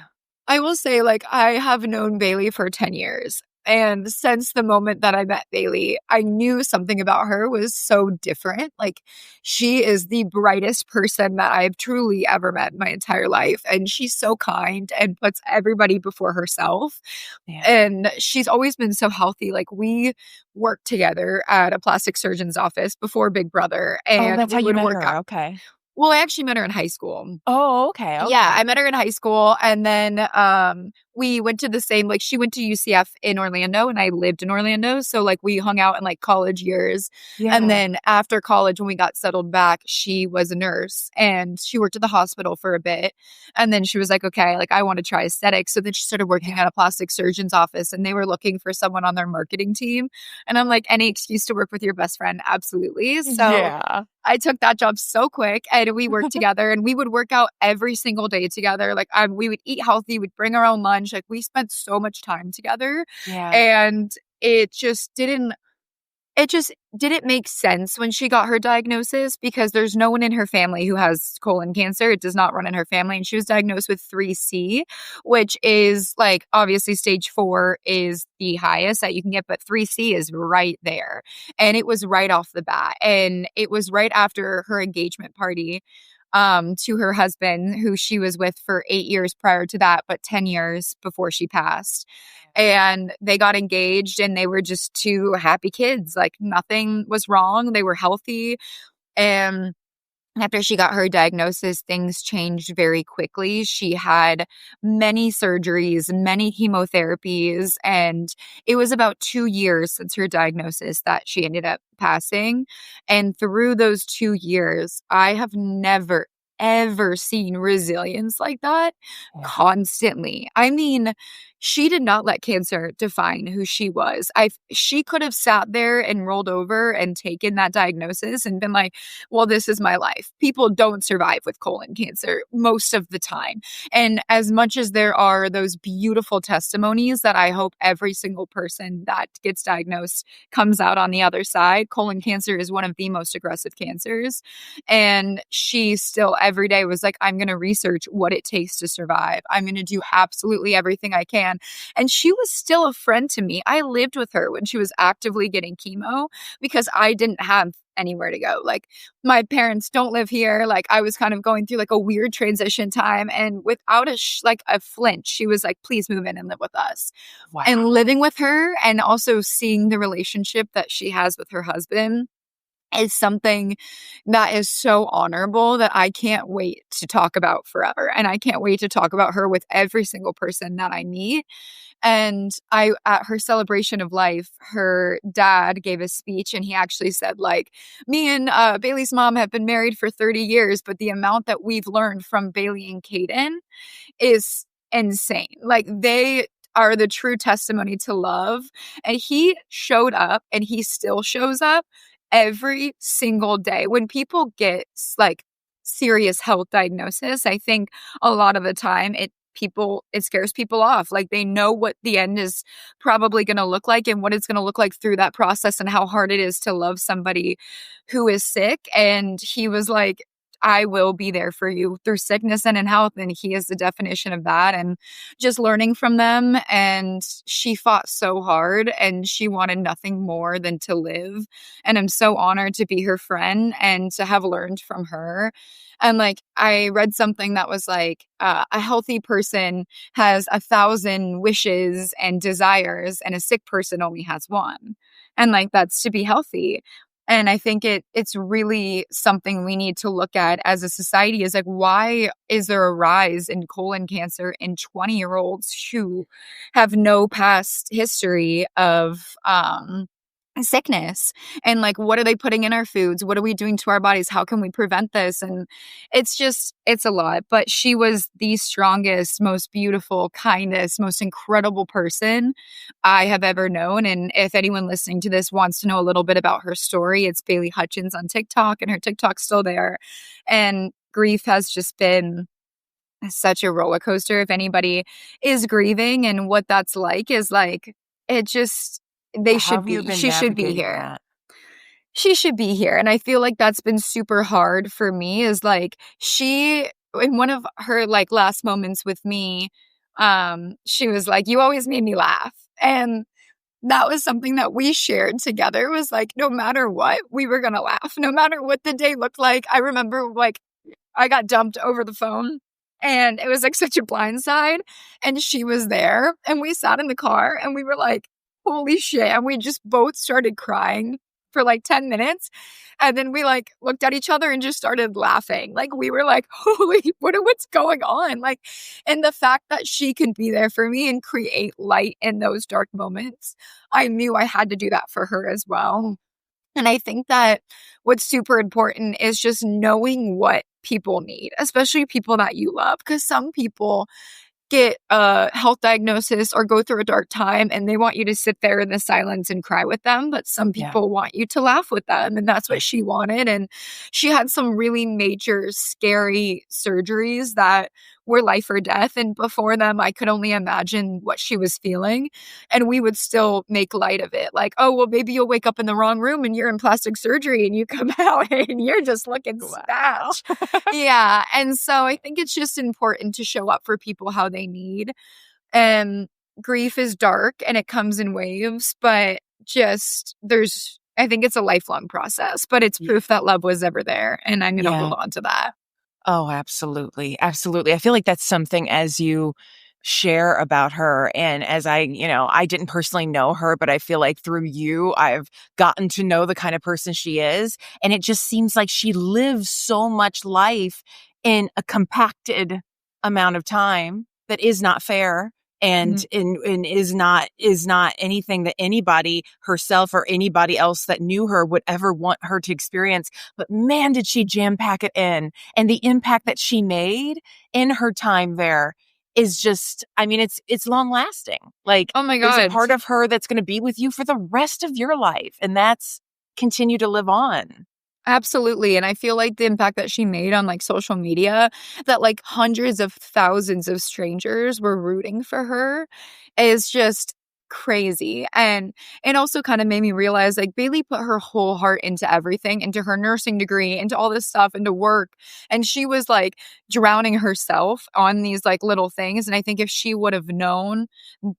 C: I will say, like, I have known Bailey for 10 years. And since the moment that I met Bailey, I knew something about her was so different. Like, she is the brightest person that I've truly ever met in my entire life. And she's so kind and puts everybody before herself.
A: Yeah.
C: And she's always been so healthy. Like, we worked together at a plastic surgeon's office before Big Brother,
A: Oh,
C: and
A: that's how
C: we
A: you
C: would
A: met
C: work out.
A: her. Okay.
C: Well, I actually met her in high school.
A: Oh, okay.
C: Yeah,
A: Okay.
C: I met her in high school, and then, we went to the same like, she went to UCF in Orlando, and I lived in Orlando, so, like, we hung out in, like, college years, and
A: Yeah.
C: then after college, when we got settled back, she was a nurse, and she worked at the hospital for a bit, and then she was like, "Okay, like, I wanna try aesthetics," so then she started working
A: Yeah.
C: at a plastic surgeon's office, and they were looking for someone on their marketing team, and I'm like, "Any excuse to work with your best friend, absolutely," so
A: Yeah.
C: I took that job so quick, and we worked together, and we would work out every single day together. Like, we would eat healthy, we'd bring our own lunch. Like, we spent so much time together,
A: Yeah.
C: and it just didn't make sense when she got her diagnosis because there's no one in her family who has colon cancer. It does not run in her family. And she was diagnosed with 3C, which is like obviously stage 4 is the highest that you can get, but 3C is right there. And it was right off the bat. And it was right after her engagement party to her husband, who she was with for 8 years prior to that, but 10 years before she passed. And they got engaged and they were just two happy kids. Like nothing was wrong. They were healthy. And after she got her diagnosis, things changed very quickly. She had many surgeries, many chemotherapies, and it was about 2 years since her diagnosis that she ended up passing. And through those 2 years, I have never, ever seen resilience like that
A: Yeah.
C: constantly. I mean, she did not let cancer define who she was. She could have sat there and rolled over and taken that diagnosis and been like, well, this is my life. People don't survive with colon cancer most of the time. And as much as there are those beautiful testimonies that I hope every single person that gets diagnosed comes out on the other side, colon cancer is one of the most aggressive cancers. And she still every day was like, I'm going to research what it takes to survive. I'm going to do absolutely everything I can. And she was still a friend to me. I lived with her when she was actively getting chemo because I didn't have anywhere to go. Like my parents don't live here. Like I was kind of going through like a weird transition time, and without like a flinch, she was like, please move in and live with us.
A: Wow.
C: And living with her and also seeing the relationship that she has with her husband is something that is so honorable that I can't wait to talk about forever. And I can't wait to talk about her with every single person that I meet. And at her celebration of life, her dad gave a speech and he actually said, like, me and Bailey's mom have been married for 30 years, but the amount that we've learned from Bailey and Caden is insane. Like, they are the true testimony to love. And he showed up and he still shows up every single day. When people get like serious health diagnosis, I think a lot of the time it scares people off. Like they know what the end is probably going to look like and what it's going to look like through that process and how hard it is to love somebody who is sick. And he was like, I will be there for you through sickness and in health. And he is the definition of that. And just learning from them. And she fought so hard and she wanted nothing more than to live. And I'm so honored to be her friend and to have learned from her. And like, I read something that was like, a healthy person has 1,000 wishes and desires, and a sick person only has one. And like, that's to be healthy. And I think it's really something we need to look at as a society is like, why is there a rise in colon cancer in 20-year-olds who have no past history of sickness? And like, what are they putting in our foods? What are we doing to our bodies? How can we prevent this? And it's a lot. But she was the strongest, most beautiful, kindest, most incredible person I have ever known. And if anyone listening to this wants to know a little bit about her story, it's Bailey Hutchins on TikTok, and her TikTok's still there. And grief has just been such a roller coaster. If anybody is grieving and what that's like is like, it just,
A: How have you been
C: she should be
A: navigating
C: here.
A: that?
C: she should be here. And I feel like that's been super hard for me is like she, in one of her like last moments with me, she was like, you always made me laugh. And that was something that we shared together was like, no matter what, we were going to laugh, no matter what the day looked like. I remember like I got dumped over the phone and it was like such a blindside and she was there and we sat in the car and we were like, holy shit. And we just both started crying for like 10 minutes. And then we like looked at each other and just started laughing. Like we were like, holy, what's going on? Like, and the fact that she could be there for me and create light in those dark moments, I knew I had to do that for her as well. And I think that what's super important is just knowing what people need, especially people that you love. Because some people get a health diagnosis or go through a dark time and they want you to sit there in the silence and cry with them. But some people want you to laugh with them. And that's what she wanted. And she had some really major, scary surgeries that were life or death. And before them, I could only imagine what she was feeling. And we would still make light of it. Like, oh, well, maybe you'll wake up in the wrong room and you're in plastic surgery and you come out and you're just looking snatched. Yeah. And so I think it's just important to show up for people how they need. And grief is dark and it comes in waves, but just I think it's a lifelong process, but it's proof that love was ever there. And I'm going to hold on to that.
A: Oh, absolutely. Absolutely. I feel like that's something as you share about her and as I didn't personally know her, but I feel like through you, I've gotten to know the kind of person she is. And it just seems like she lives so much life in a compacted amount of time that is not fair. And is not anything that anybody, herself or anybody else that knew her, would ever want her to experience. But man, did she jam pack it in. And the impact that she made in her time there is just, I mean, it's long lasting. Like,
C: oh my God,
A: there's a part of her that's going to be with you for the rest of your life. And that's continue to live on.
C: Absolutely. And I feel like the impact that she made on like social media, that like hundreds of thousands of strangers were rooting for her, is just crazy. And it also kind of made me realize like Bailey put her whole heart into everything, into her nursing degree, into all this stuff, into work. And she was like drowning herself on these like little things. And I think if she would have known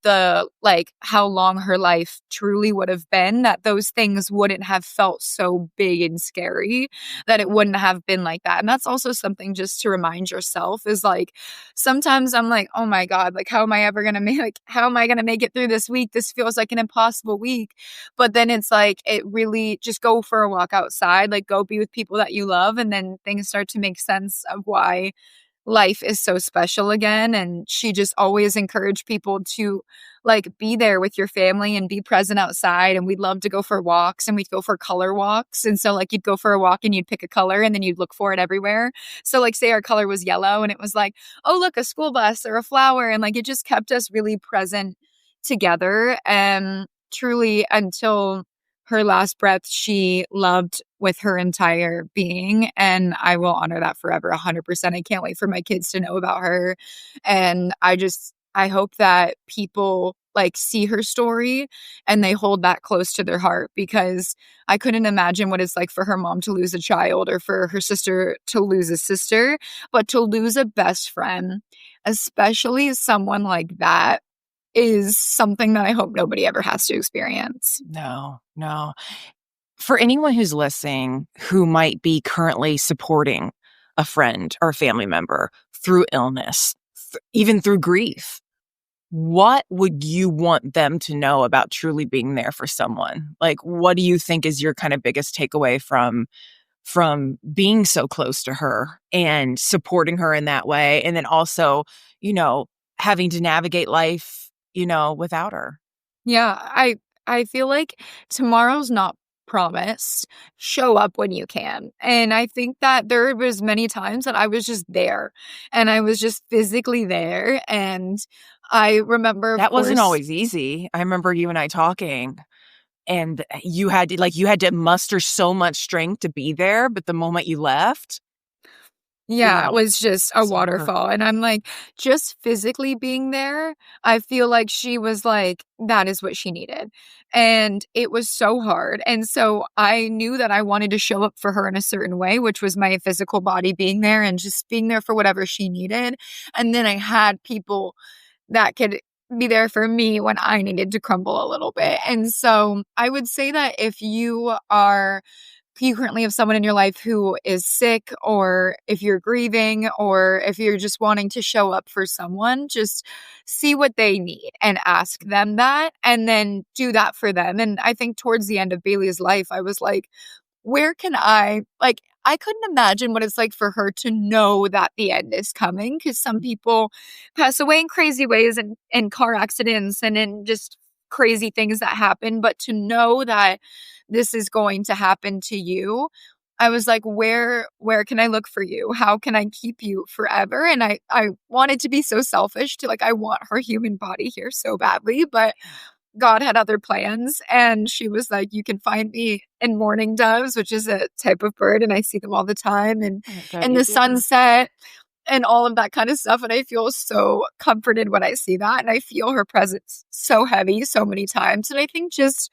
C: the like how long her life truly would have been, that those things wouldn't have felt so big and scary, that it wouldn't have been like that. And that's also something just to remind yourself is like, sometimes I'm like, oh my God, like how am I ever going to make it through this week? This feels like an impossible week. But then it's like, it really just go for a walk outside, like go be with people that you love. And then things start to make sense of why life is so special again. And she just always encouraged people to like be there with your family and be present outside. And we'd love to go for walks and we'd go for color walks. And so like you'd go for a walk and you'd pick a color and then you'd look for it everywhere. So like say our color was yellow and it was like, oh, look, a school bus or a flower. And like it just kept us really present together. And truly until her last breath, she loved with her entire being. And I will honor that forever, 100%. I can't wait for my kids to know about her. And I hope that people like see her story and they hold that close to their heart, because I couldn't imagine what it's like for her mom to lose a child or for her sister to lose a sister, but to lose a best friend, especially someone like that, is something that I hope nobody ever has to experience.
A: No. For anyone who's listening who might be currently supporting a friend or a family member through illness, even through grief, what would you want them to know about truly being there for someone? Like, what do you think is your kind of biggest takeaway from being so close to her and supporting her in that way? And then also, having to navigate life, without her.
C: Yeah, I feel like tomorrow's not promised. Show up when you can. And I think that there was many times that I was just there and I was just physically there. And I remember
A: that wasn't always easy. I remember you and I talking, and you had to muster so much strength to be there. But the moment you left,
C: Yeah, it was just a
A: so hurt.
C: waterfall, and I'm like, just physically being there, I feel like she was like, that is what she needed, and it was so hard, and so I knew that I wanted to show up for her in a certain way, which was my physical body being there and just being there for whatever she needed, and then I had people that could be there for me when I needed to crumble a little bit, and so I would say that if you currently have someone in your life who is sick, or if you're grieving, or if you're just wanting to show up for someone, just see what they need and ask them that, and then do that for them. And I think towards the end of Bailey's life, I was like, where can I couldn't imagine what it's like for her to know that the end is coming, because some people pass away in crazy ways and in car accidents and in just crazy things that happen. But to know that this is going to happen to you, I was like, where can I look for you? How can I keep you forever? And I wanted to be so selfish to I want her human body here so badly, but God had other plans. And she was like, you can find me in mourning doves, which is a type of bird, and I see them all the time, and the sunset and all of that kind of stuff. And I feel so comforted when I see that. And I feel her presence so heavy so many times. And I think just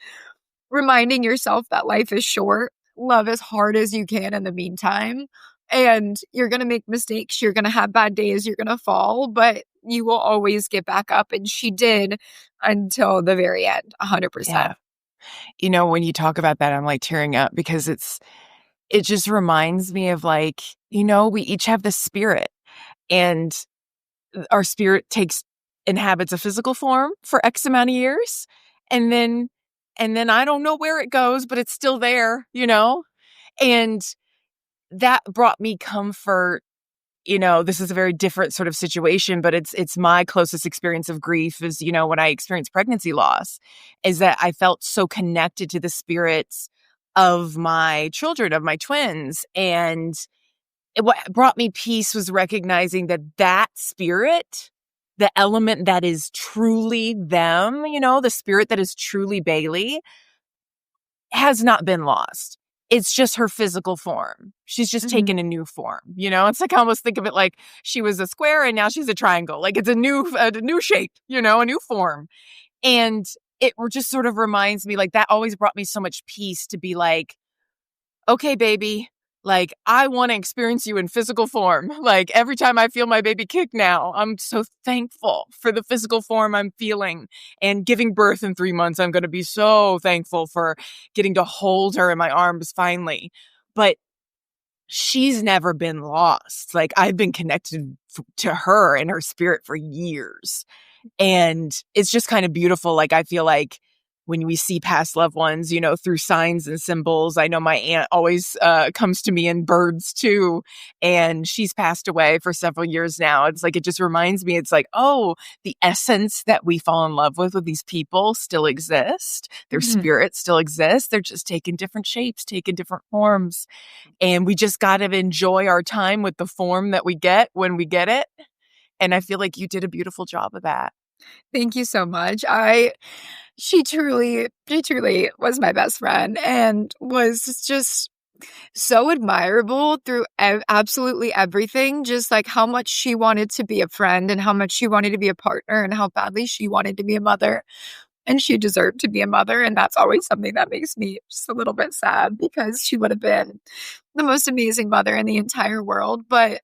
C: reminding yourself that life is short, love as hard as you can in the meantime. And you're going to make mistakes. You're going to have bad days. You're going to fall, but you will always get back up. And she did until the very end, 100%.
A: Yeah. When you talk about that, I'm like tearing up because it just reminds me of we each have this spirit, and our spirit inhabits a physical form for X amount of years. And then I don't know where it goes, but it's still there, and that brought me comfort. This is a very different sort of situation, but it's my closest experience of grief is, when I experienced pregnancy loss, is that I felt so connected to the spirits of my children, of my twins. And what brought me peace was recognizing that spirit, the element that is truly them, the spirit that is truly Bailey, has not been lost. It's just her physical form. She's just taken a new form. It's I almost think of it like she was a square and now she's a triangle. Like it's a new shape, a new form. And it just sort of reminds me, that always brought me so much peace to be like, okay, baby, I want to experience you in physical form. Every time I feel my baby kick now, I'm so thankful for the physical form I'm feeling. And giving birth in 3 months, I'm going to be so thankful for getting to hold her in my arms finally. But she's never been lost. I've been connected to her and her spirit for years. And it's just kind of beautiful. I feel like when we see past loved ones, through signs and symbols. I know my aunt always comes to me in birds too. And she's passed away for several years now. It's it just reminds me, it's oh, the essence that we fall in love with these people still exist. Their spirits still exist. They're just taking different shapes, taking different forms. And we just got to enjoy our time with the form that we get when we get it. And I feel like you did a beautiful job of that.
C: Thank you so much. She truly was my best friend and was just so admirable through absolutely everything. Just how much she wanted to be a friend and how much she wanted to be a partner and how badly she wanted to be a mother. And she deserved to be a mother. And that's always something that makes me just a little bit sad, because she would have been the most amazing mother in the entire world. But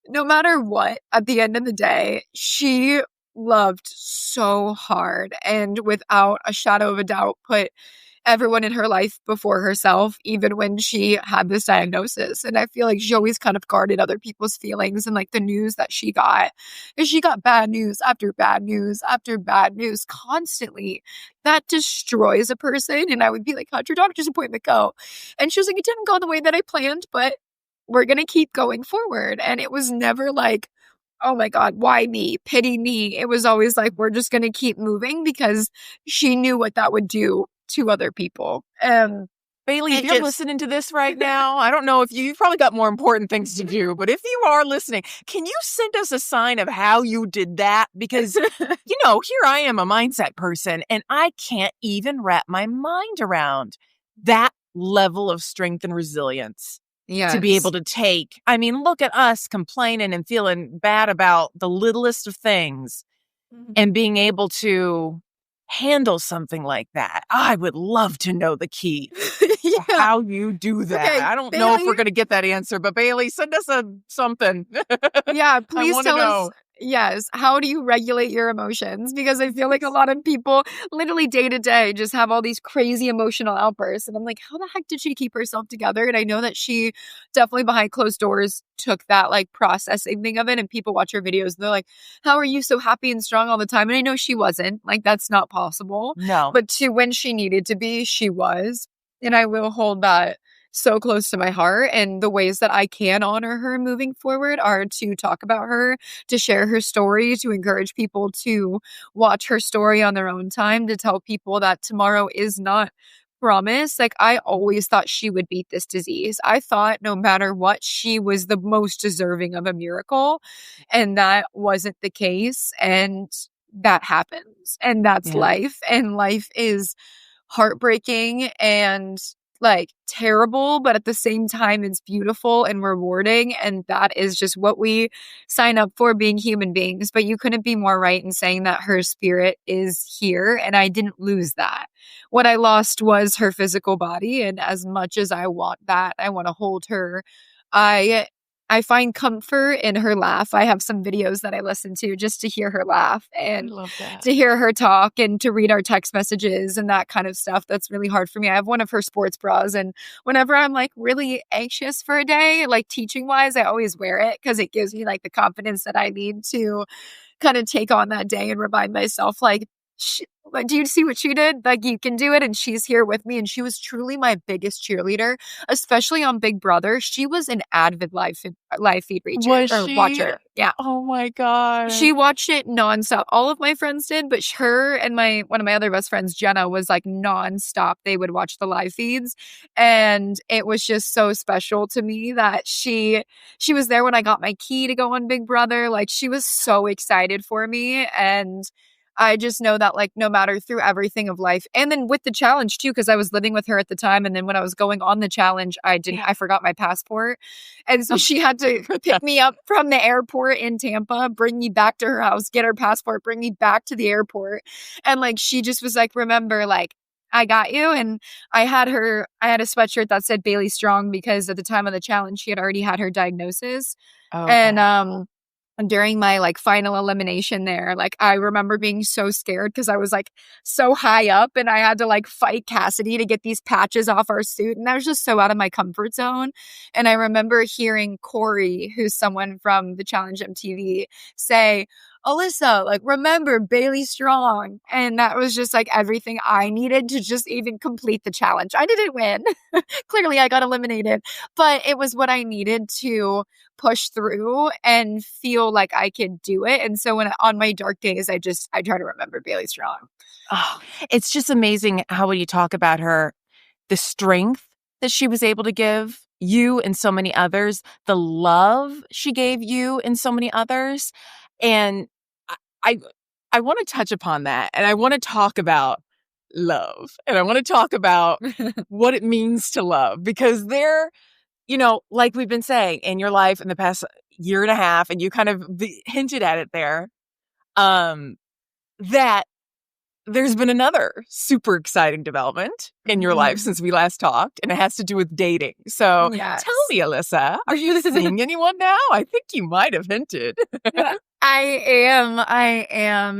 C: no matter what, at the end of the day, she loved so hard and without a shadow of a doubt put everyone in her life before herself, even when she had this diagnosis. And I feel like she always kind of guarded other people's feelings and the news that she got. And she got bad news after bad news after bad news constantly. That destroys a person. And I would be like, how'd your doctor's appointment go? And she was like, it didn't go the way that I planned, but we're going to keep going forward. And it was never oh my God, why me? Pity me. It was always we're just going to keep moving, because she knew what that would do to other people.
A: Bailey, if you're listening to this right now, I don't know if you've probably got more important things to do, but if you are listening, can you send us a sign of how you did that? Because, here I am, a mindset person, and I can't even wrap my mind around that level of strength and resilience. to be
C: Yes.
A: able to take. I mean, look at us complaining and feeling bad about the littlest of things and being able to handle something like that. I would love to know the key to
C: Yeah.
A: how you do that.
C: Okay,
A: I don't know if we're
C: Bailey.
A: going to get that answer, but Bailey, send us something.
C: Yeah,
A: I
C: please
A: want to
C: tell us.
A: know.
C: Yes. How do you regulate your emotions? Because I feel like a lot of people literally day to day just have all these crazy emotional outbursts. And I'm like, how the heck did she keep herself together? And I know that she definitely behind closed doors took that like processing thing of it. And people watch her videos and they're like, how are you so happy and strong all the time? And I know she wasn't. Like, that's not possible.
A: No.
C: But to when she needed to be, she was. And I will hold that so close to my heart. And the ways that I can honor her moving forward are to talk about her, to share her story, to encourage people to watch her story on their own time, to tell people that tomorrow is not promised. Like, I always thought she would beat this disease. I thought no matter what, she was the most deserving of a miracle. And that wasn't the case. And that happens. And that's
A: Yeah.
C: life. And life is heartbreaking and like terrible, but at the same time, it's beautiful and rewarding. And that is just what we sign up for being human beings. But you couldn't be more right in saying that her spirit is here. And I didn't lose that. What I lost was her physical body. And as much as I want that, I want to hold her. I I find comfort in her laugh. I have some videos that I listen to just to hear her laugh
A: I
C: and
A: love that.
C: to hear her talk and to read our text messages and that kind of stuff. That's really hard for me. I have one of her sports bras, and whenever I'm like really anxious for a day, like teaching wise, I always wear it because it gives me like the confidence that I need to kind of take on that day and remind myself like, do you see what she did? Like, you can do it. And she's here with me. And she was truly my biggest cheerleader, especially on Big Brother. She was an avid live feed reader
A: Was
C: or
A: she?
C: watcher. Yeah.
A: Oh my God.
C: She watched it nonstop. All of my friends did, but her and one of my other best friends, Jenna, was like nonstop. They would watch the live feeds. And it was just so special to me that she was there when I got my key to go on Big Brother. Like, she was so excited for me. And I just know that, like, no matter through everything of life, and then with the challenge too, because I was living with her at the time. And then when I was going on the challenge, I forgot my passport. And so she had to pick me up from the airport in Tampa, bring me back to her house, get her passport, bring me back to the airport. And like, she just was like, remember, like, I got you. And I had a sweatshirt that said Bailey Strong because at the time of the challenge, she had already had her diagnosis.
A: Okay.
C: And during my like final elimination there, like, I remember being so scared because I was like so high up and I had to like fight Cassidy to get these patches off our suit. And I was just so out of my comfort zone. And I remember hearing Corey, who's someone from the Challenge MTV, say, Alyssa, like, remember Bailey Strong. And that was just like everything I needed to just even complete the challenge. I didn't win. Clearly, I got eliminated, but it was what I needed to push through and feel like I could do it. And so on my dark days, I try to remember Bailey Strong.
A: Oh, it's just amazing how when you talk about her, the strength that she was able to give you and so many others, the love she gave you and so many others. And I I want to touch upon that, and I want to talk about love, and I want to talk about what it means to love, because like we've been saying in your life in the past year and a half, and you kind of hinted at it there, that there's been another super exciting development in your life since we last talked, and it has to do with dating. So
C: Yes.
A: tell me, Alyssa, are you seeing anyone now? I think you might have hinted.
C: I am.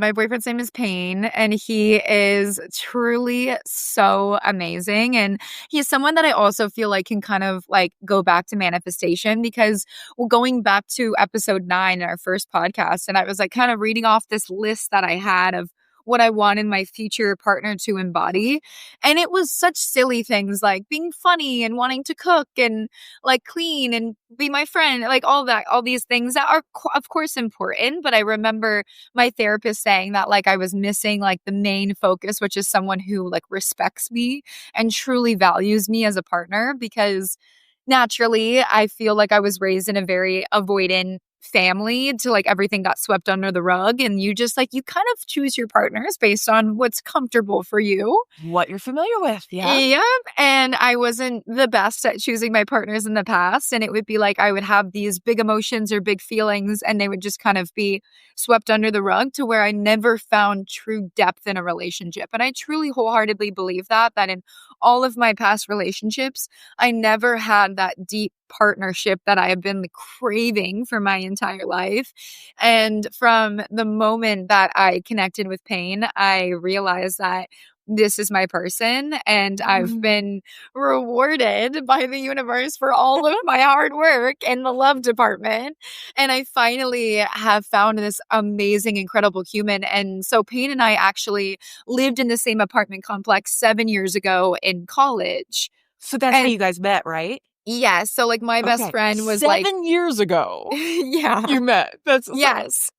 C: My boyfriend's name is Payne, and he is truly so amazing. And he's someone that I also feel like can kind of like go back to manifestation, because we're going back to episode 9 in our first podcast. And I was like kind of reading off this list that I had of what I wanted my future partner to embody. And it was such silly things like being funny and wanting to cook and like clean and be my friend, like all these things that are of course important. But I remember my therapist saying that like I was missing like the main focus, which is someone who like respects me and truly values me as a partner, because naturally I feel like I was raised in a very avoidant family to like everything got swept under the rug. And you just like, you kind of choose your partners based on what's comfortable for you.
A: What you're familiar with. Yeah.
C: Yep. And I wasn't the best at choosing my partners in the past. And it would be like I would have these big emotions or big feelings, and they would just kind of be swept under the rug to where I never found true depth in a relationship. And I truly wholeheartedly believe that in all of my past relationships, I never had that deep partnership that I have been craving for my entire life. And from the moment that I connected with Pain, I realized that this is my person, and I've been rewarded by the universe for all of my hard work in the love department. And I finally have found this amazing, incredible human. And so Payne and I actually lived in the same apartment complex 7 years ago in college.
A: So that's how you guys met, right?
C: Yeah. So like my best friend was
A: 7 years ago.
C: Yeah.
A: You met. That's
C: Yes.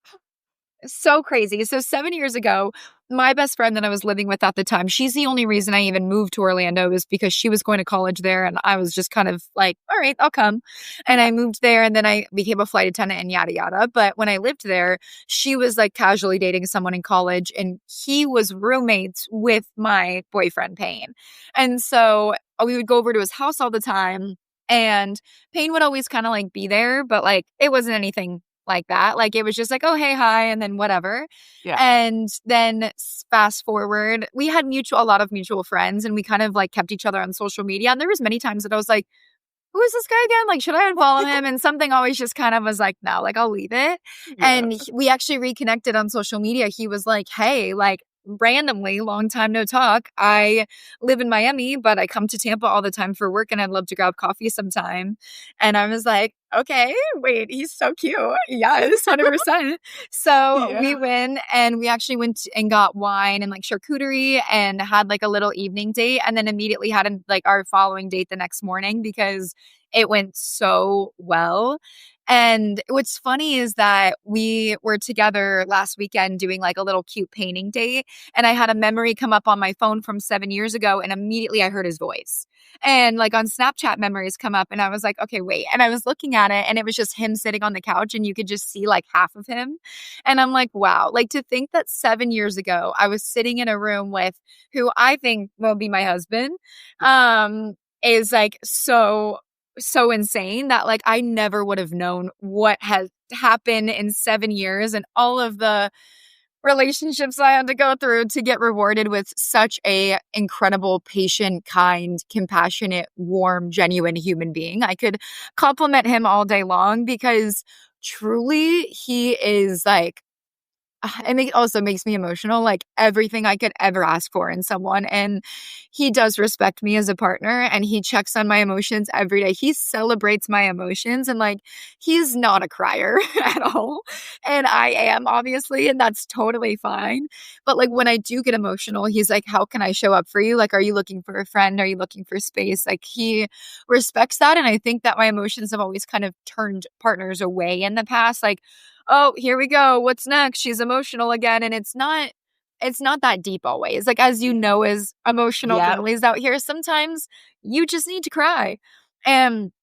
C: So crazy. So 7 years ago, my best friend that I was living with at the time, she's the only reason I even moved to Orlando is because she was going to college there. And I was just kind of like, all right, I'll come. And I moved there, and then I became a flight attendant and yada, yada. But when I lived there, she was like casually dating someone in college, and he was roommates with my boyfriend, Payne. And so we would go over to his house all the time, and Payne would always kind of like be there, but like it wasn't anything like that. Like it was just like, oh, hey, hi, and then whatever.
A: Yeah.
C: And then fast forward, we had a lot of mutual friends, and we kind of like kept each other on social media. And there was many times that I was like, who is this guy again? Like, should I unfollow him? And something always just kind of was like, no, like I'll leave it.
A: Yeah.
C: And we actually reconnected on social media. He was like, hey, like randomly, long time no talk. I live in Miami, but I come to Tampa all the time for work, and I'd love to grab coffee sometime. And I was like, okay, wait, he's so cute. Yes, 100%. So we went, and we actually went and got wine and like charcuterie and had like a little evening date, and then immediately had like our following date the next morning because it went so well. And what's funny is that we were together last weekend doing like a little cute painting date, and I had a memory come up on my phone from 7 years ago, and immediately I heard his voice. And like on Snapchat memories come up, and I was like, okay, wait. And I was looking at it, and it was just him sitting on the couch, and you could just see like half of him. And I'm like, wow, like to think that 7 years ago I was sitting in a room with who I think will be my husband, is like so insane that like I never would have known what has happened in 7 years and all of the relationships I had to go through to get rewarded with such a incredible, patient, kind, compassionate, warm, genuine human being. I could compliment him all day long because truly he is like, and it also makes me emotional, like everything I could ever ask for in someone. And he does respect me as a partner, and he checks on my emotions every day. He celebrates my emotions, and like, he's not a crier at all. And I am, obviously, and that's totally fine. But like, when I do get emotional, he's like, how can I show up for you? Like, are you looking for a friend? Are you looking for space? Like, he respects that. And I think that my emotions have always kind of turned partners away in the past. Like, oh, here we go. What's next? She's emotional again. And it's not that deep always. Like, as you know, as emotional girlies out here, sometimes you just need to cry. And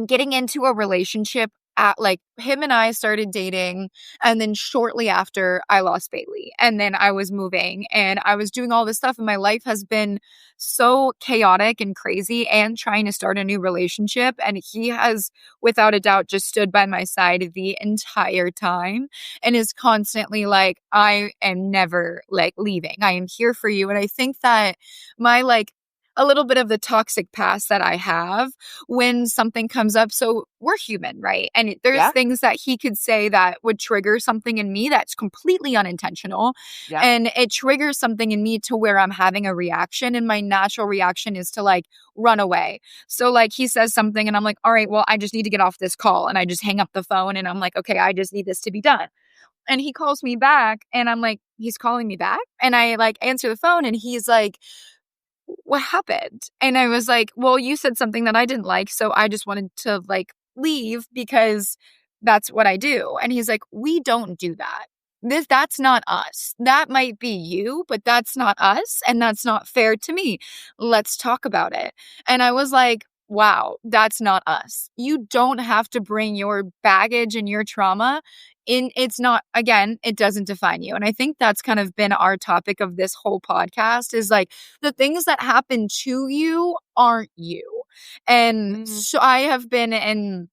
C: getting into a relationship at like him and I started dating, and then shortly after I lost Bailey, and then I was moving and I was doing all this stuff, and my life has been so chaotic and crazy, and trying to start a new relationship. And he has without a doubt just stood by my side the entire time and is constantly like, I am never like leaving. I am here for you. And I think that my like a little bit of the toxic past that I have when something comes up. So we're human, right? And there's things that he could say that would trigger something in me that's completely unintentional.
A: Yeah.
C: And it triggers something in me to where I'm having a reaction. And my natural reaction is to like run away. So like he says something and I'm like, all right, well, I just need to get off this call. And I just hang up the phone and I'm like, okay, I just need this to be done. And he calls me back and I'm like, he's calling me back. And I like answer the phone and he's like, what happened? And I was like, well, you said something that I didn't like, so I just wanted to like leave because that's what I do. And he's like, we don't do that. That's not us. That might be you, but that's not us. And that's not fair to me. Let's talk about it. And I was like, wow, that's not us. You don't have to bring your baggage and your trauma in. It's not, again, it doesn't define you. And I think that's kind of been our topic of this whole podcast is like the things that happen to you aren't you. And so I have been in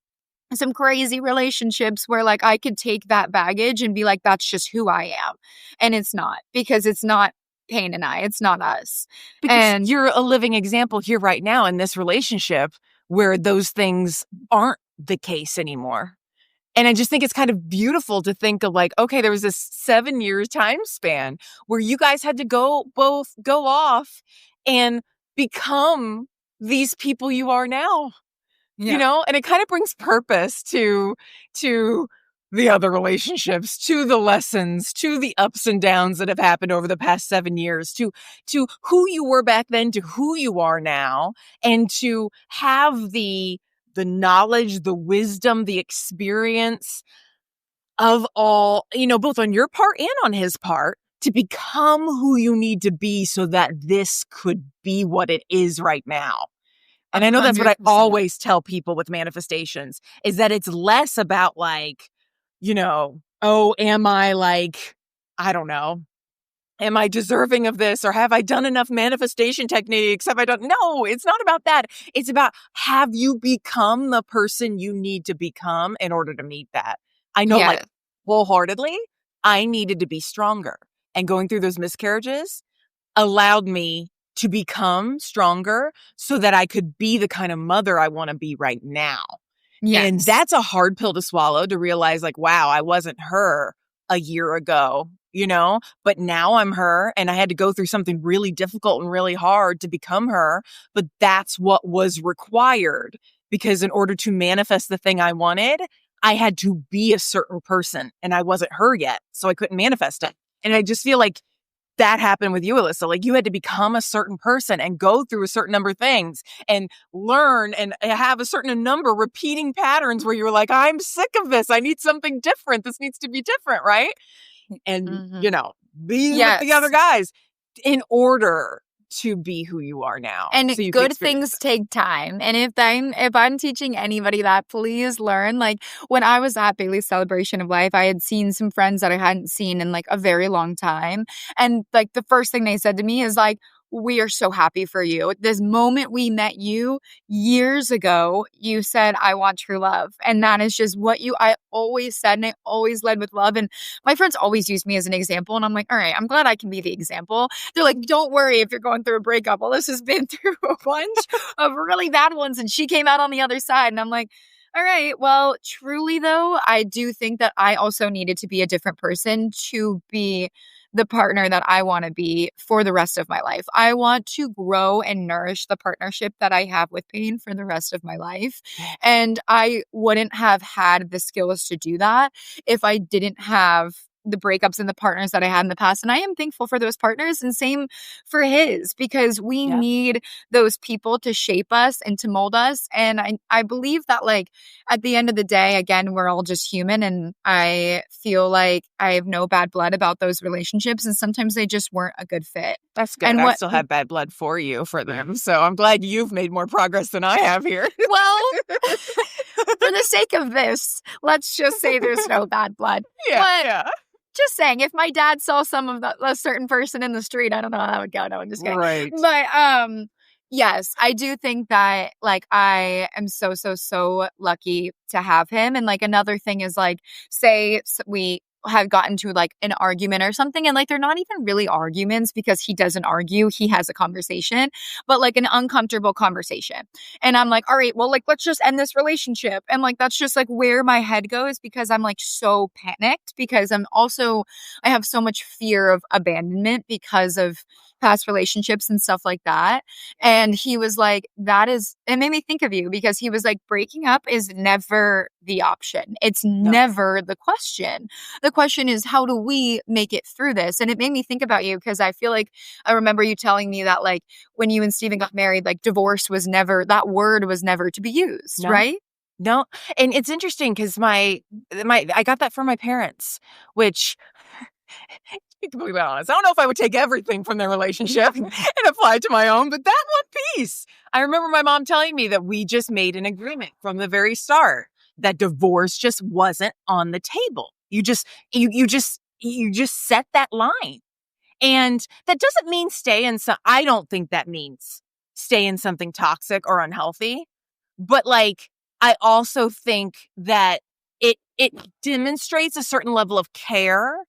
C: some crazy relationships where like I could take that baggage and be like, that's just who I am. And it's not, because it's not Payne and I, it's not us.
A: Because
C: And
A: you're a living example here right now in this relationship where those things aren't the case anymore. And I just think it's kind of beautiful to think of like, okay, there was this 7-year time span where you guys had to both go off and become these people you are now. You know, and it kind of brings purpose to the other relationships, to the lessons, to the ups and downs that have happened over the past 7 years, to who you were back then, to who you are now, and to have the knowledge, the wisdom, the experience of all, you know, both on your part and on his part, to become who you need to be so that this could be what it is right now. And I know that's what I
C: 100%.
A: always tell people with manifestations is that it's less about like, you know, oh, am I like, I don't know, am I deserving of this? Or have I done enough manifestation techniques? Have I done? No, it's not about that. It's about, have you become the person you need to become in order to meet that? I know, like, wholeheartedly, I needed to be stronger. And going through those miscarriages allowed me to become stronger so that I could be the kind of mother I want to be right now.
C: Yes.
A: And that's a hard pill to swallow, to realize like, wow, I wasn't her a year ago, you know, but now I'm her, and I had to go through something really difficult and really hard to become her. But that's what was required, because in order to manifest the thing I wanted, I had to be a certain person, and I wasn't her yet. So I couldn't manifest it. And I just feel like that happened with you, Alyssa. Like, you had to become a certain person and go through a certain number of things and learn and have a certain number of repeating patterns where you're like, I'm sick of this. I need something different. This needs to be different, right? And, you know, be with the other guys in order to be who you are now.
C: And
A: so
C: good things take time. And if I'm teaching anybody that, please learn. Like, when I was at Bailey's Celebration of Life, I had seen some friends that I hadn't seen in like a very long time. And like the first thing they said to me is like, we are so happy for you. This moment we met you years ago, you said, I want true love. And that is just what I always said, and I always led with love. And my friends always use me as an example. And I'm like, all right, I'm glad I can be the example. They're like, don't worry if you're going through a breakup. Alyssa's been through a bunch of really bad ones, and she came out on the other side. And I'm like, all right, well, truly though, I do think that I also needed to be a different person to be the partner that I want to be for the rest of my life. I want to grow and nourish the partnership that I have with Payne for the rest of my life. And I wouldn't have had the skills to do that if I didn't have the breakups and the partners that I had in the past. And I am thankful for those partners, and same for his, because we need those people to shape us and to mold us. And I believe that, like, at the end of the day, again, we're all just human. And I feel like I have no bad blood about those relationships. And sometimes they just weren't a good fit.
A: That's good. And I still have bad blood for them. So I'm glad you've made more progress than I have here.
C: Well, for the sake of this, let's just say there's no bad blood. Just saying, if my dad saw some of a certain person in the street, I don't know how that would go. No, I'm just kidding.
A: Right.
C: But yes, I do think that, like, I am so lucky to have him. And like, another thing is, like, say we have gotten to like an argument or something, and like they're not even really arguments because he doesn't argue, he has a conversation, but like an uncomfortable conversation. And I'm like, all right, well, like, let's just end this relationship. And like, that's just like where my head goes, because I'm like so panicked, because I have so much fear of abandonment because of past relationships and stuff like that. And he was like, it made me think of you, because he was like, breaking up is never the option. It's never the question. The question is, how do we make it through this? And it made me think about you, because I feel like I remember you telling me that, like, when you and Steven got married, like, divorce was never, that word was never to be used, right?
A: No. And it's interesting because I got that from my parents, which, to be honest, I don't know if I would take everything from their relationship and apply it to my own, but that one peace. I remember my mom telling me that we just made an agreement from the very start that divorce just wasn't on the table. You just set that line. And that doesn't mean I don't think that means stay in something toxic or unhealthy. But like, I also think that it demonstrates a certain level of care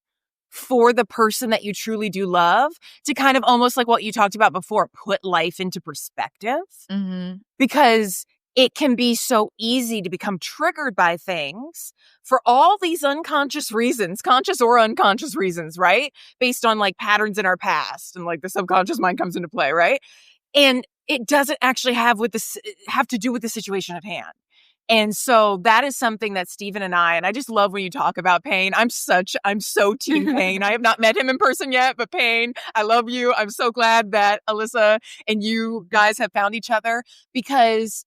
A: for the person that you truly do love, to kind of almost like what you talked about before, put life into perspective.
C: Mm-hmm.
A: Because it can be so easy to become triggered by things for all these unconscious reasons, conscious or unconscious reasons, right? Based on like patterns in our past, and like the subconscious mind comes into play, right? And it doesn't actually have to do with the situation at hand. And so that is something that Stephen and I just love when you talk about Payne. I'm so team Payne. I have not met him in person yet, but Payne, I love you. I'm so glad that Alyssa and you guys have found each other, because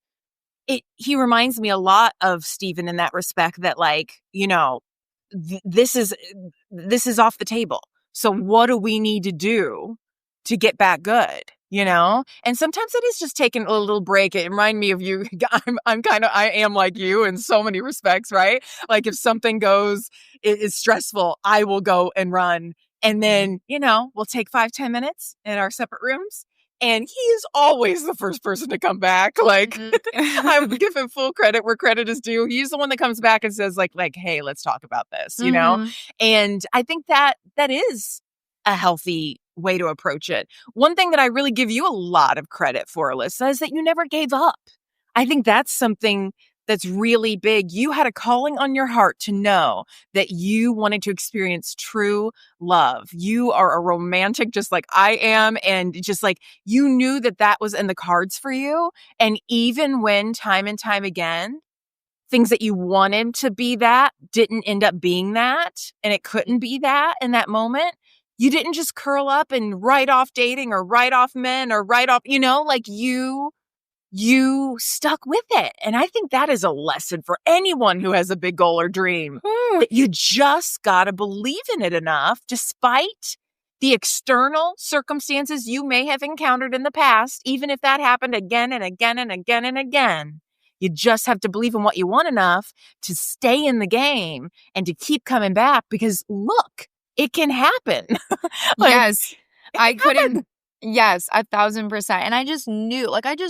A: he reminds me a lot of Stephen in that respect, that like, you know, this is off the table. So what do we need to do to get back good? You know? And sometimes it is just taking a little break. It reminds me of you. I am like you in so many respects, right? Like if something is stressful, I will go and run. And then, you know, we'll take 5-10 minutes in our separate rooms. And he is always the first person to come back. Like, I would give him full credit where credit is due. He's the one that comes back and says like, hey, let's talk about this, you know? And I think that is a healthy way to approach it. One thing that I really give you a lot of credit for, Alyssa, is that you never gave up. I think that's something that's really big. You had a calling on your heart to know that you wanted to experience true love. You are a romantic just like I am. And just like you knew that was in the cards for you. And even when time and time again, things that you wanted to be that didn't end up being that, and it couldn't be that in that moment, you didn't just curl up and write off dating or write off men or write off, you know, like you stuck with it. And I think that is a lesson for anyone who has a big goal or dream, that you just got to believe in it enough, despite the external circumstances you may have encountered in the past, even if that happened again and again and again and again. You just have to believe in what you want enough to stay in the game and to keep coming back, because look, it can happen. Like,
C: yes. I couldn't. Yes, 1,000%. And I just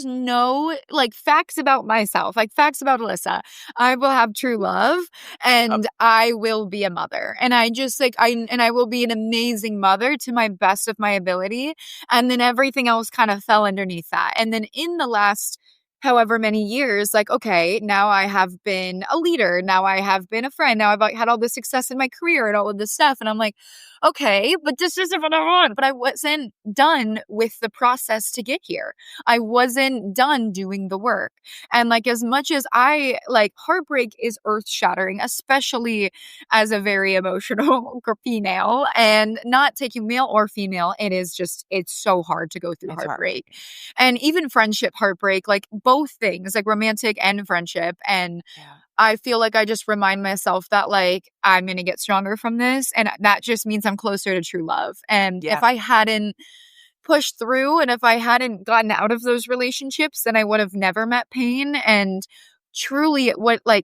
C: know like facts about myself, like facts about Alyssa. I will have true love, and I will be a mother. And I just like, I will be an amazing mother to my best of my ability. And then everything else kind of fell underneath that. And then in the last however many years, like, okay, now I have been a leader. Now I have been a friend. Now I've like, had all this success in my career and all of this stuff. And I'm like, okay, but this isn't what I want. But I wasn't done with the process to get here. I wasn't done doing the work. And like, as much as heartbreak is earth shattering, especially as a very emotional female, and not taking male or female, it's so hard to go through heartbreak. And even friendship heartbreak, like both things, like romantic and friendship. And I feel like I just remind myself that like I'm going to get stronger from this. And that just means I'm closer to true love. And if I hadn't pushed through, and if I hadn't gotten out of those relationships, then I would have never met Payne. And truly,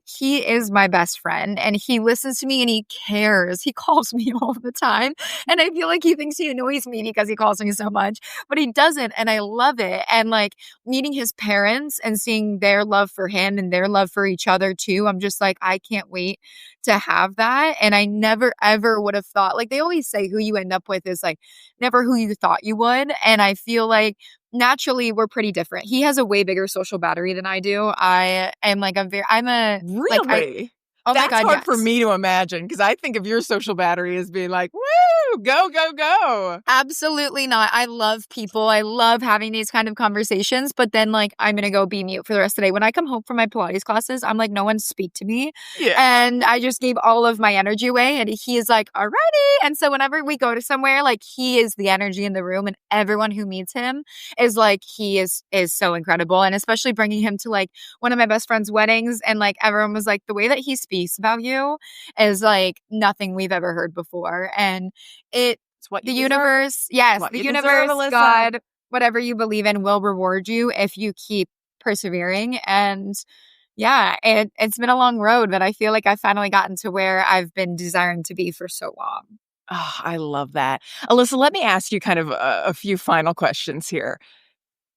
C: he is my best friend, and he listens to me and he cares. He calls me all the time, and I feel like he thinks he annoys me because he calls me so much, but he doesn't. And I love it. And like meeting his parents and seeing their love for him and their love for each other too, I'm just like, I can't wait to have that. And I never ever would have thought, like they always say, who you end up with is like never who you thought you would. And I feel like naturally we're pretty different. He has a way bigger social battery than I do. I am like
A: Really?
C: Oh
A: That's
C: my God,
A: hard
C: yes.
A: for me to imagine, because I think of your social battery as being like, woo, go, go, go.
C: Absolutely not. I love people. I love having these kind of conversations, but then like I'm going to go be mute for the rest of the day. When I come home from my Pilates classes, I'm like, no one speak to me.
A: Yeah.
C: And I just gave all of my energy away, and he is like, alrighty. And so whenever we go to somewhere, like he is the energy in the room, and everyone who meets him is like, he is so incredible. And especially bringing him to like one of my best friend's weddings, and like everyone was like, the way that he speaks about you is like nothing we've ever heard before. And
A: It's what
C: the
A: you
C: universe,
A: deserve.
C: yes,
A: What
C: the
A: you
C: universe,
A: deserve, Alyssa.
C: God, whatever you believe in will reward you if you keep persevering. And yeah, it's been a long road, but I feel like I've finally gotten to where I've been desiring to be for so long.
A: Oh, I love that. Alyssa, let me ask you kind of a few final questions here.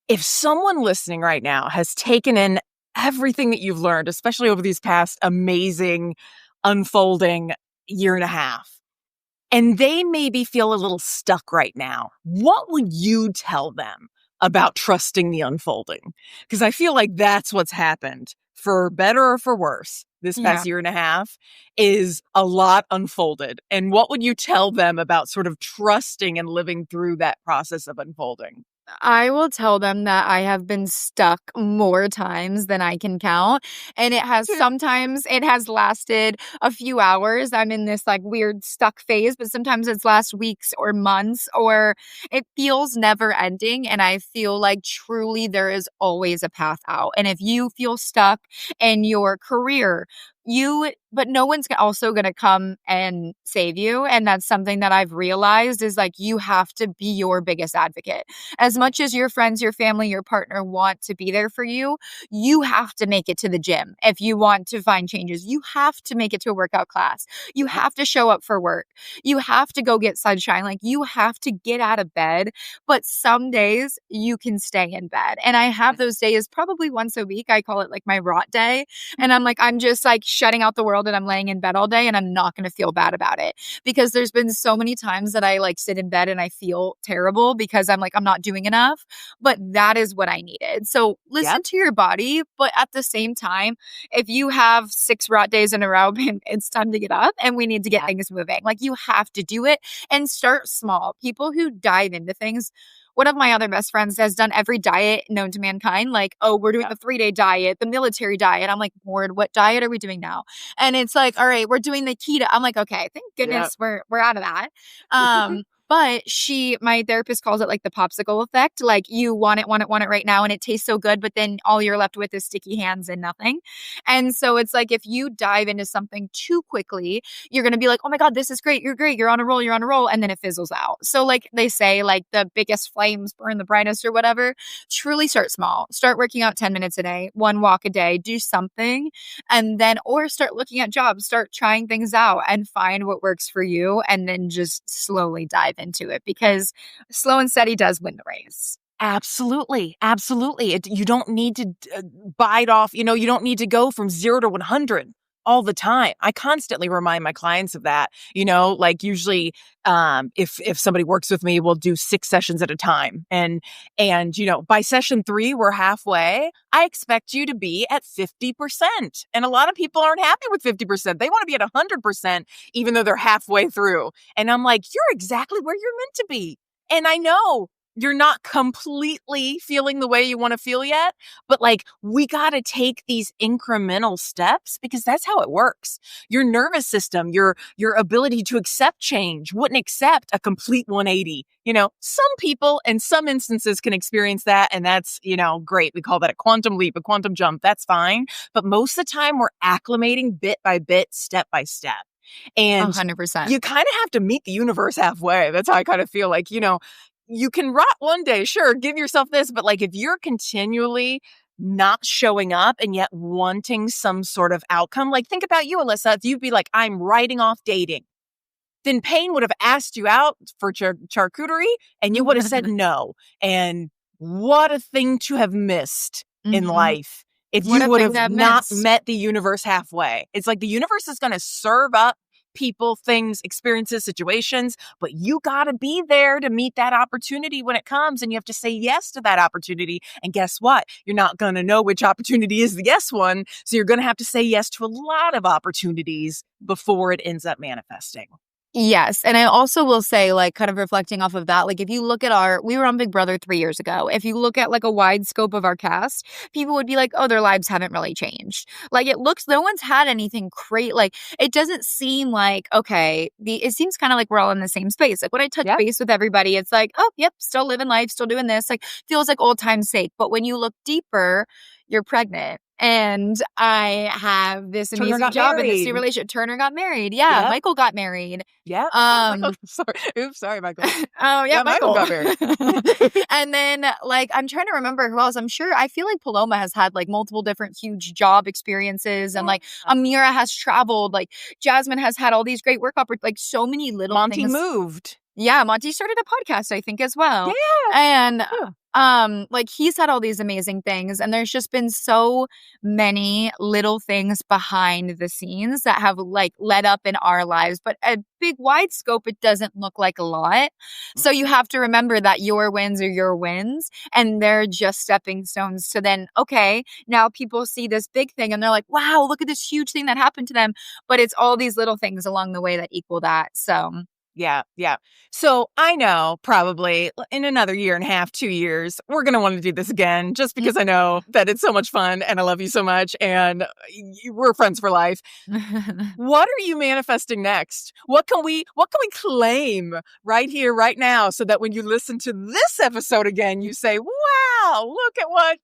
A: If someone listening right now has taken in everything that you've learned, especially over these past amazing, unfolding year and a half, and they maybe feel a little stuck right now, what would you tell them about trusting the unfolding? Because I feel like that's what's happened, for better or for worse, this
C: Yeah.
A: past year and a half is a lot unfolded. And what would you tell them about sort of trusting and living through that process of unfolding?
C: I will tell them that I have been stuck more times than I can count. And sometimes it has lasted a few hours. I'm in this like weird stuck phase, but sometimes it's last weeks or months, or it feels never ending. And I feel like truly there is always a path out. And if you feel stuck in your career, but no one's also going to come and save you. And that's something that I've realized is like, you have to be your biggest advocate. As much as your friends, your family, your partner want to be there for you, you have to make it to the gym. If you want to find changes, you have to make it to a workout class. You have to show up for work. You have to go get sunshine. Like you have to get out of bed. But some days you can stay in bed. And I have those days probably once a week. I call it like my rot day. And I'm just like shutting out the world and I'm laying in bed all day and I'm not going to feel bad about it, because there's been so many times that I like sit in bed and I feel terrible because I'm like, I'm not doing enough, but that is what I needed. So listen to your body, but at the same time, if you have 6 rot days in a row, it's time to get up and we need to get things moving. Like you have to do it and start small. People who dive into things, one of my other best friends has done every diet known to mankind. Like, oh, we're doing the 3-day diet, the military diet. I'm like, Lord, what diet are we doing now? And it's like, all right, we're doing the keto. I'm like, okay, thank goodness we're out of that. But my therapist calls it like the popsicle effect. Like you want it right now. And it tastes so good, but then all you're left with is sticky hands and nothing. And so it's like, if you dive into something too quickly, you're going to be like, oh my God, this is great. You're great. You're on a roll. You're on a roll. And then it fizzles out. So like they say, like the biggest flames burn the brightest or whatever. Truly start small. Start working out 10 minutes a day, 1 walk a day, do something. And then, or start looking at jobs, start trying things out and find what works for you. And then just slowly dive into it, because slow and steady does win the race.
A: Absolutely. Absolutely. You don't need to bite off, you don't need to go from 0 to 100 all the time. I constantly remind my clients of that, like usually if somebody works with me, we'll do 6 sessions at a time. And by session 3, we're halfway. I expect you to be at 50%. And a lot of people aren't happy with 50%. They want to be at 100%, even though they're halfway through. And I'm like, you're exactly where you're meant to be. And I know you're not completely feeling the way you want to feel yet, but like we got to take these incremental steps, because that's how it works. Your nervous system, your ability to accept change wouldn't accept a complete 180. Some people in some instances can experience that, and that's, great. We call that a quantum leap, a quantum jump. That's fine. But most of the time we're acclimating bit by bit, step by step. And
C: 100%.
A: you kind of have to meet the universe halfway. That's how I kind of feel like, you can rot one day, sure, give yourself this, but like if you're continually not showing up and yet wanting some sort of outcome, like think about you, Alyssa, if you'd be like, I'm writing off dating, then Payne would have asked you out for charcuterie and you would have said no. And what a thing to have missed in life if you would have not met the universe halfway. It's like the universe is going to serve up people, things, experiences, situations, but you got to be there to meet that opportunity when it comes, and you have to say yes to that opportunity. And guess what? You're not going to know which opportunity is the yes one, so you're going to have to say yes to a lot of opportunities before it ends up manifesting.
C: Yes. And I also will say, like, kind of reflecting off of that, like, if you look at we were on Big Brother 3 years ago. If you look at like a wide scope of our cast, people would be like, oh, their lives haven't really changed. Like, no one's had anything great. Like, it doesn't seem like, okay, it seems kind of like we're all in the same space. Like, when I touch base with everybody, it's like, oh, yep, still living life, still doing this. Like, feels like old time's sake. But when you look deeper, you're pregnant and I have this
A: Turner
C: amazing
A: got
C: job in this new
A: married.
C: relationship. Turner got married. Yeah.
A: Yep.
C: Michael got married.
A: Yeah.
C: Um,
A: Michael, sorry. Oops, sorry, Michael.
C: Oh, yeah,
A: Yeah, Michael got married.
C: And then, like, I'm trying to remember who else. I feel like Paloma has had, like, multiple different huge job experiences. And, like, Amira has traveled. Like, Jasmine has had all these great work opportunities. Like, so many little
A: Monty
C: things.
A: moved.
C: Yeah, Monty started a podcast, I think, as well.
A: Yeah.
C: And
A: Yeah.
C: like he's had all these amazing things, and there's just been so many little things behind the scenes that have like led up in our lives. But a big wide scope, it doesn't look like a lot. So you have to remember that your wins are your wins, and they're just stepping stones to then, okay, now people see this big thing and they're like, wow, look at this huge thing that happened to them. But it's all these little things along the way that equal that. So
A: Yeah, yeah. So I know probably in another year and a half, 2 years, we're going to want to do this again just because I know that it's so much fun and I love you so much and we're friends for life. What are you manifesting next? What can we claim right here, right now, so that when you listen to this episode again, you say, wow, look at what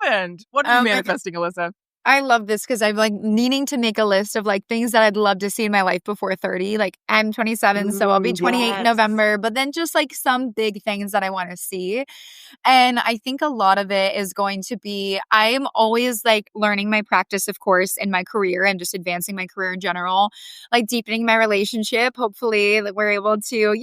A: happened. What are you manifesting, Alyssa?
C: I love this because I'm like needing to make a list of like things that I'd love to see in my life before 30. Like I'm 27, so I'll be 28 in November, but then just like some big things that I want to see. And I think a lot of it is going to be, I'm always like learning my practice, of course, in my career and just advancing my career in general, like deepening my relationship. Hopefully that we're able to,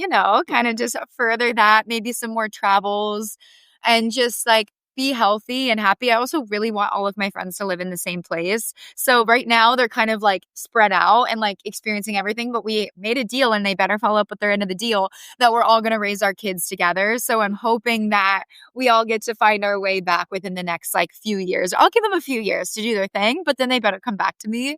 C: kind of just further that, maybe some more travels and just like be healthy and happy. I also really want all of my friends to live in the same place. So right now they're kind of like spread out and like experiencing everything, but we made a deal and they better follow up with their end of the deal that we're all going to raise our kids together. So I'm hoping that we all get to find our way back within the next like few years. I'll give them a few years to do their thing, but then they better come back to me.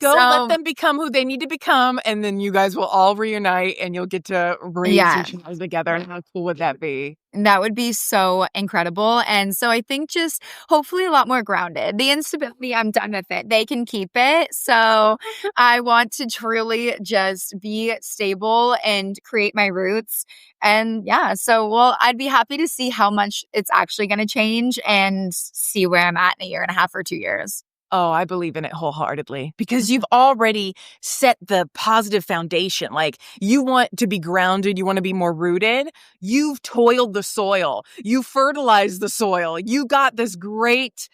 A: Let them become who they need to become, and then you guys will all reunite, and you'll get to raise your child together. And how cool would that be?
C: That would be so incredible. And so I think just hopefully a lot more grounded. The instability, I'm done with it. They can keep it. So I want to truly just be stable and create my roots. And yeah, I'd be happy to see how much it's actually going to change and see where I'm at in a year and a half or 2 years.
A: Oh, I believe in it wholeheartedly because you've already set the positive foundation. Like you want to be grounded. You want to be more rooted. You've toiled the soil. You fertilized the soil. You got this great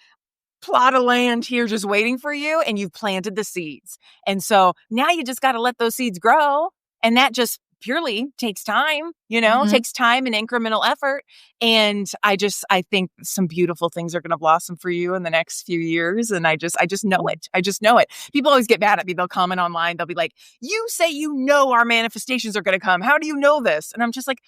A: plot of land here just waiting for you and you've planted the seeds. And so now you just got to let those seeds grow. And that just purely takes time, takes time and incremental effort. And I think some beautiful things are going to blossom for you in the next few years. And I just know it. I just know it. People always get mad at me. They'll comment online. They'll be like, you say, our manifestations are going to come. How do you know this? And I'm just like,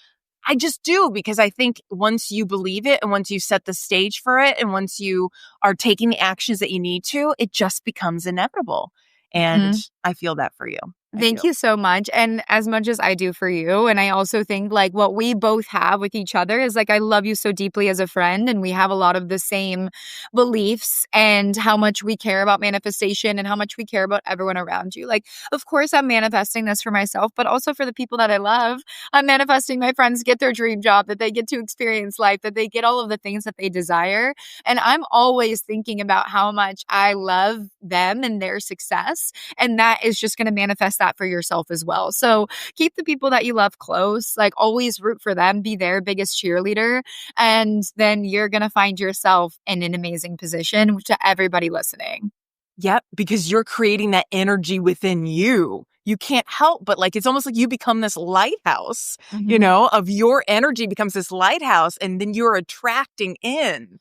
A: I just do, because I think once you believe it and once you set the stage for it and once you are taking the actions that you need to, it just becomes inevitable. And I feel that for you.
C: Thank you so much. And as much as I do for you, and I also think like what we both have with each other is like, I love you so deeply as a friend, and we have a lot of the same beliefs and how much we care about manifestation and how much we care about everyone around you. Like, of course, I'm manifesting this for myself, but also for the people that I love. I'm manifesting my friends get their dream job, that they get to experience life, that they get all of the things that they desire. And I'm always thinking about how much I love them and their success. And that is just going to manifest that for yourself as well. So keep the people that you love close, like always root for them, be their biggest cheerleader. And then you're going to find yourself in an amazing position to everybody listening.
A: Yep, because you're creating that energy within you. You can't help but like, it's almost like you become this lighthouse, of your energy becomes this lighthouse, and then you're attracting in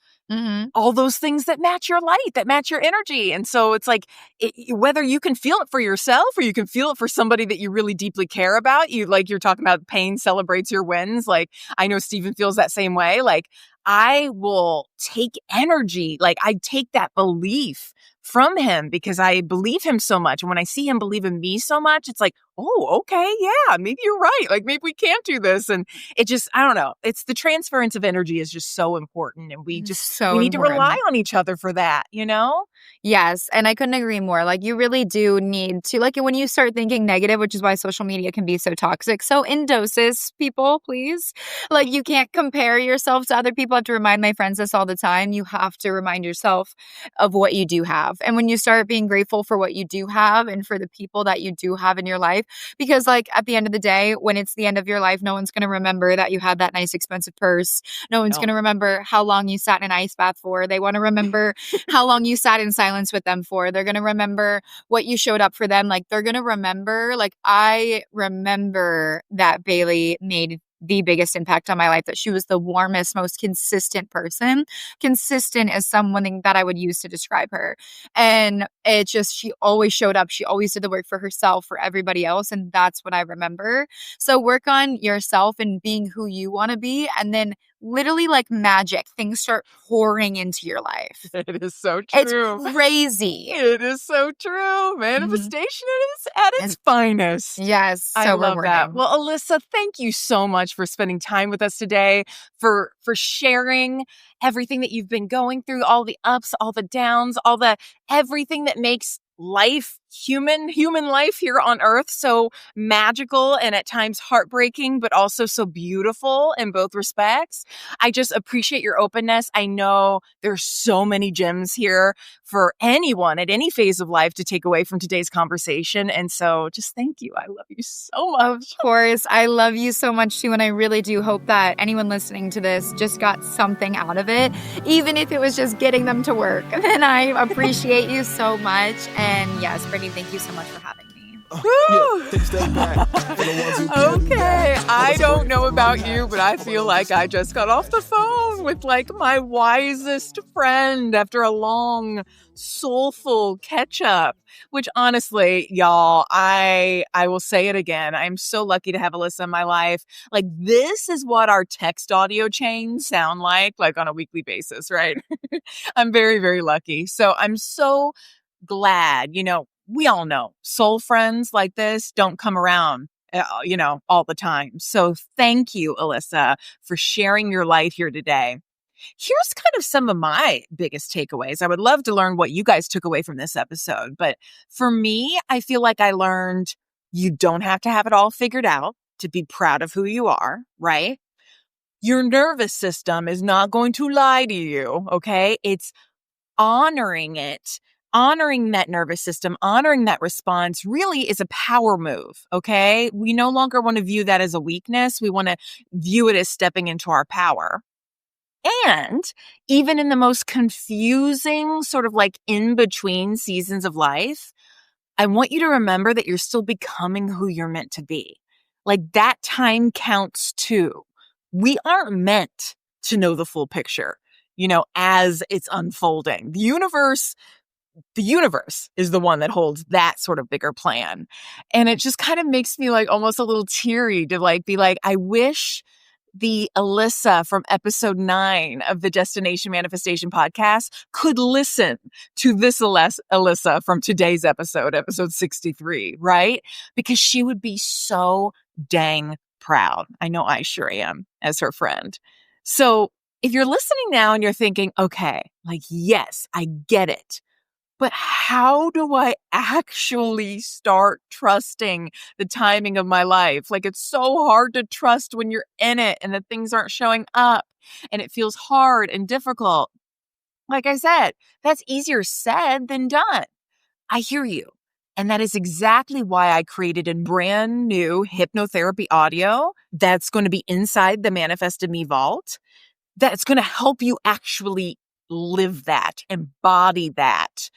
A: all those things that match your light, that match your energy. And so it's like, whether you can feel it for yourself or you can feel it for somebody that you really deeply care about, you're talking about pain celebrates your wins. Like, I know Stephen feels that same way. Like, I will take energy. Like, I take that belief from him because I believe him so much. And when I see him believe in me so much, it's like, oh, okay, yeah, maybe you're right. Like, maybe we can't do this. And it just, I don't know. It's the transference of energy is just so important. And we
C: So
A: need to rely
C: important.
A: on each other for that, you know?
C: Yes, and I couldn't agree more. Like, you really do need to, like, when you start thinking negative, which is why social media can be so toxic. So in doses, people, please. Like, you can't compare yourself to other people. I have to remind my friends this all the time. You have to remind yourself of what you do have. And when you start being grateful for what you do have and for the people that you do have in your life, because, like, at the end of the day, when it's the end of your life, no one's going to remember that you had that nice, expensive purse. No one's
A: No.
C: going to remember how long you sat in an ice bath for. They want to remember how long you sat in silence with them for. They're going to remember what you showed up for them. Like, they're going to remember, like, I remember that Bailey made the biggest impact on my life, that she was the warmest, most consistent person. Consistent is something that I would use to describe her. And it just, she always showed up. She always did the work for herself, for everybody else. And that's what I remember. So work on yourself and being who you want to be. And then literally, like magic, things start pouring into your life.
A: It is so
C: It's
A: true.
C: crazy.
A: It is so true. Manifestation is at its finest.
C: Yes, so
A: I love that.
C: rewarding.
A: Well, Alyssa, thank you so much for spending time with us today, for sharing everything that you've been going through, all the ups, all the downs, all the everything that makes life human life here on earth so magical and at times heartbreaking, but also so beautiful in both respects. I just appreciate your openness. I know there's so many gems here for anyone at any phase of life to take away from today's conversation. And so just thank you. I love you so much.
C: Of course, I love you so much too, and I really do hope that anyone listening to this just got something out of it, even if it was just getting them to work. And I appreciate you so much. And yes, Brittany, thank you so much for having me.
B: Take a step back for the ones who can.
A: Okay, I don't know about you, but I feel like I just got off the phone with like my wisest friend after a long, soulful catch up. Which honestly, y'all, I will say it again. I'm so lucky to have Alyssa in my life. Like, this is what our text audio chains sound like on a weekly basis, right? I'm very, very lucky. So I'm so glad, we all know soul friends like this don't come around, all the time. So thank you, Alyssa, for sharing your light here today. Here's kind of some of my biggest takeaways. I would love to learn what you guys took away from this episode. But for me, I feel like I learned you don't have to have it all figured out to be proud of who you are, right? Your nervous system is not going to lie to you, okay? It's honoring it. Honoring that nervous system, honoring that response really is a power move, okay? We no longer want to view that as a weakness. We want to view it as stepping into our power. And even in the most confusing, sort of like in between seasons of life, I want you to remember that you're still becoming who you're meant to be. Like, that time counts too. We aren't meant to know the full picture, as it's unfolding. The universe is the one that holds that sort of bigger plan. And it just kind of makes me like almost a little teary to like be like, I wish the Alyssa from episode 9 of the Destination Manifestation podcast could listen to this Alyssa from today's episode 63, right? Because she would be so dang proud. I know I sure am as her friend. So if you're listening now and you're thinking, okay, like, yes, I get it. But how do I actually start trusting the timing of my life? Like, it's so hard to trust when you're in it and that things aren't showing up and it feels hard and difficult. Like I said, that's easier said than done. I hear you. And that is exactly why I created a brand new hypnotherapy audio that's going to be inside the Manifested Me vault. That's going to help you actually live that, embody that,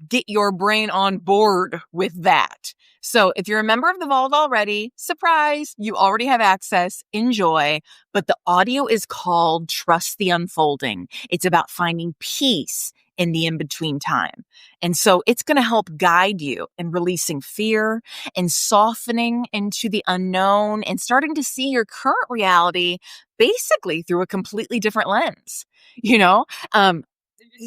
A: get your brain on board with that. So if you're a member of the vault already, surprise, you already have access, enjoy. But the audio is called Trust the Unfolding. It's about finding peace in the in-between time. And so it's going to help guide you in releasing fear and softening into the unknown and starting to see your current reality basically through a completely different lens.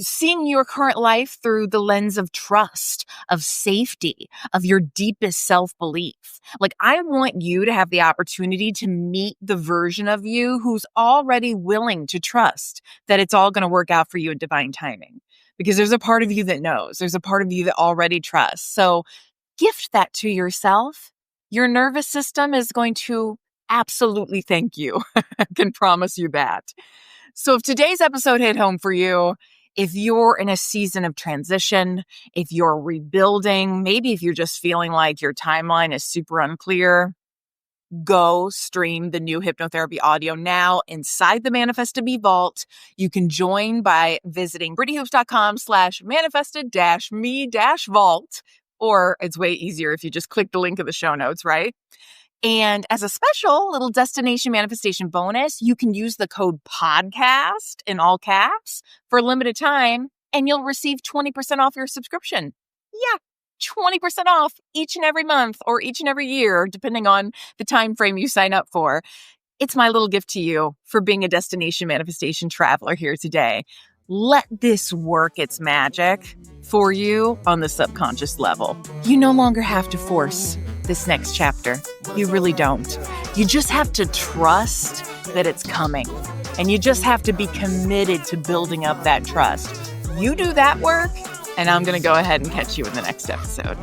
A: seeing your current life through the lens of trust, of safety, of your deepest self-belief. Like, I want you to have the opportunity to meet the version of you who's already willing to trust that it's all going to work out for you in divine timing. Because there's a part of you that knows. There's a part of you that already trusts. So gift that to yourself. Your nervous system is going to absolutely thank you. I can promise you that. So if today's episode hit home for you, if you're in a season of transition, if you're rebuilding, maybe if you're just feeling like your timeline is super unclear, go stream the new hypnotherapy audio now inside the Manifest to Be Vault. You can join by visiting brittanyhoops.com/manifested-me-vault, or it's way easier if you just click the link in the show notes, right? And as a special little destination manifestation bonus, you can use the code podcast in all caps for a limited time, and you'll receive 20% off your subscription. Yeah, 20% off each and every month or each and every year, depending on the time frame you sign up for. It's my little gift to you for being a destination manifestation traveler here today. Let this work its magic for you on the subconscious level. You no longer have to force this next chapter. You really don't. You just have to trust that it's coming. And you just have to be committed to building up that trust. You do that work, and I'm going to go ahead and catch you in the next episode.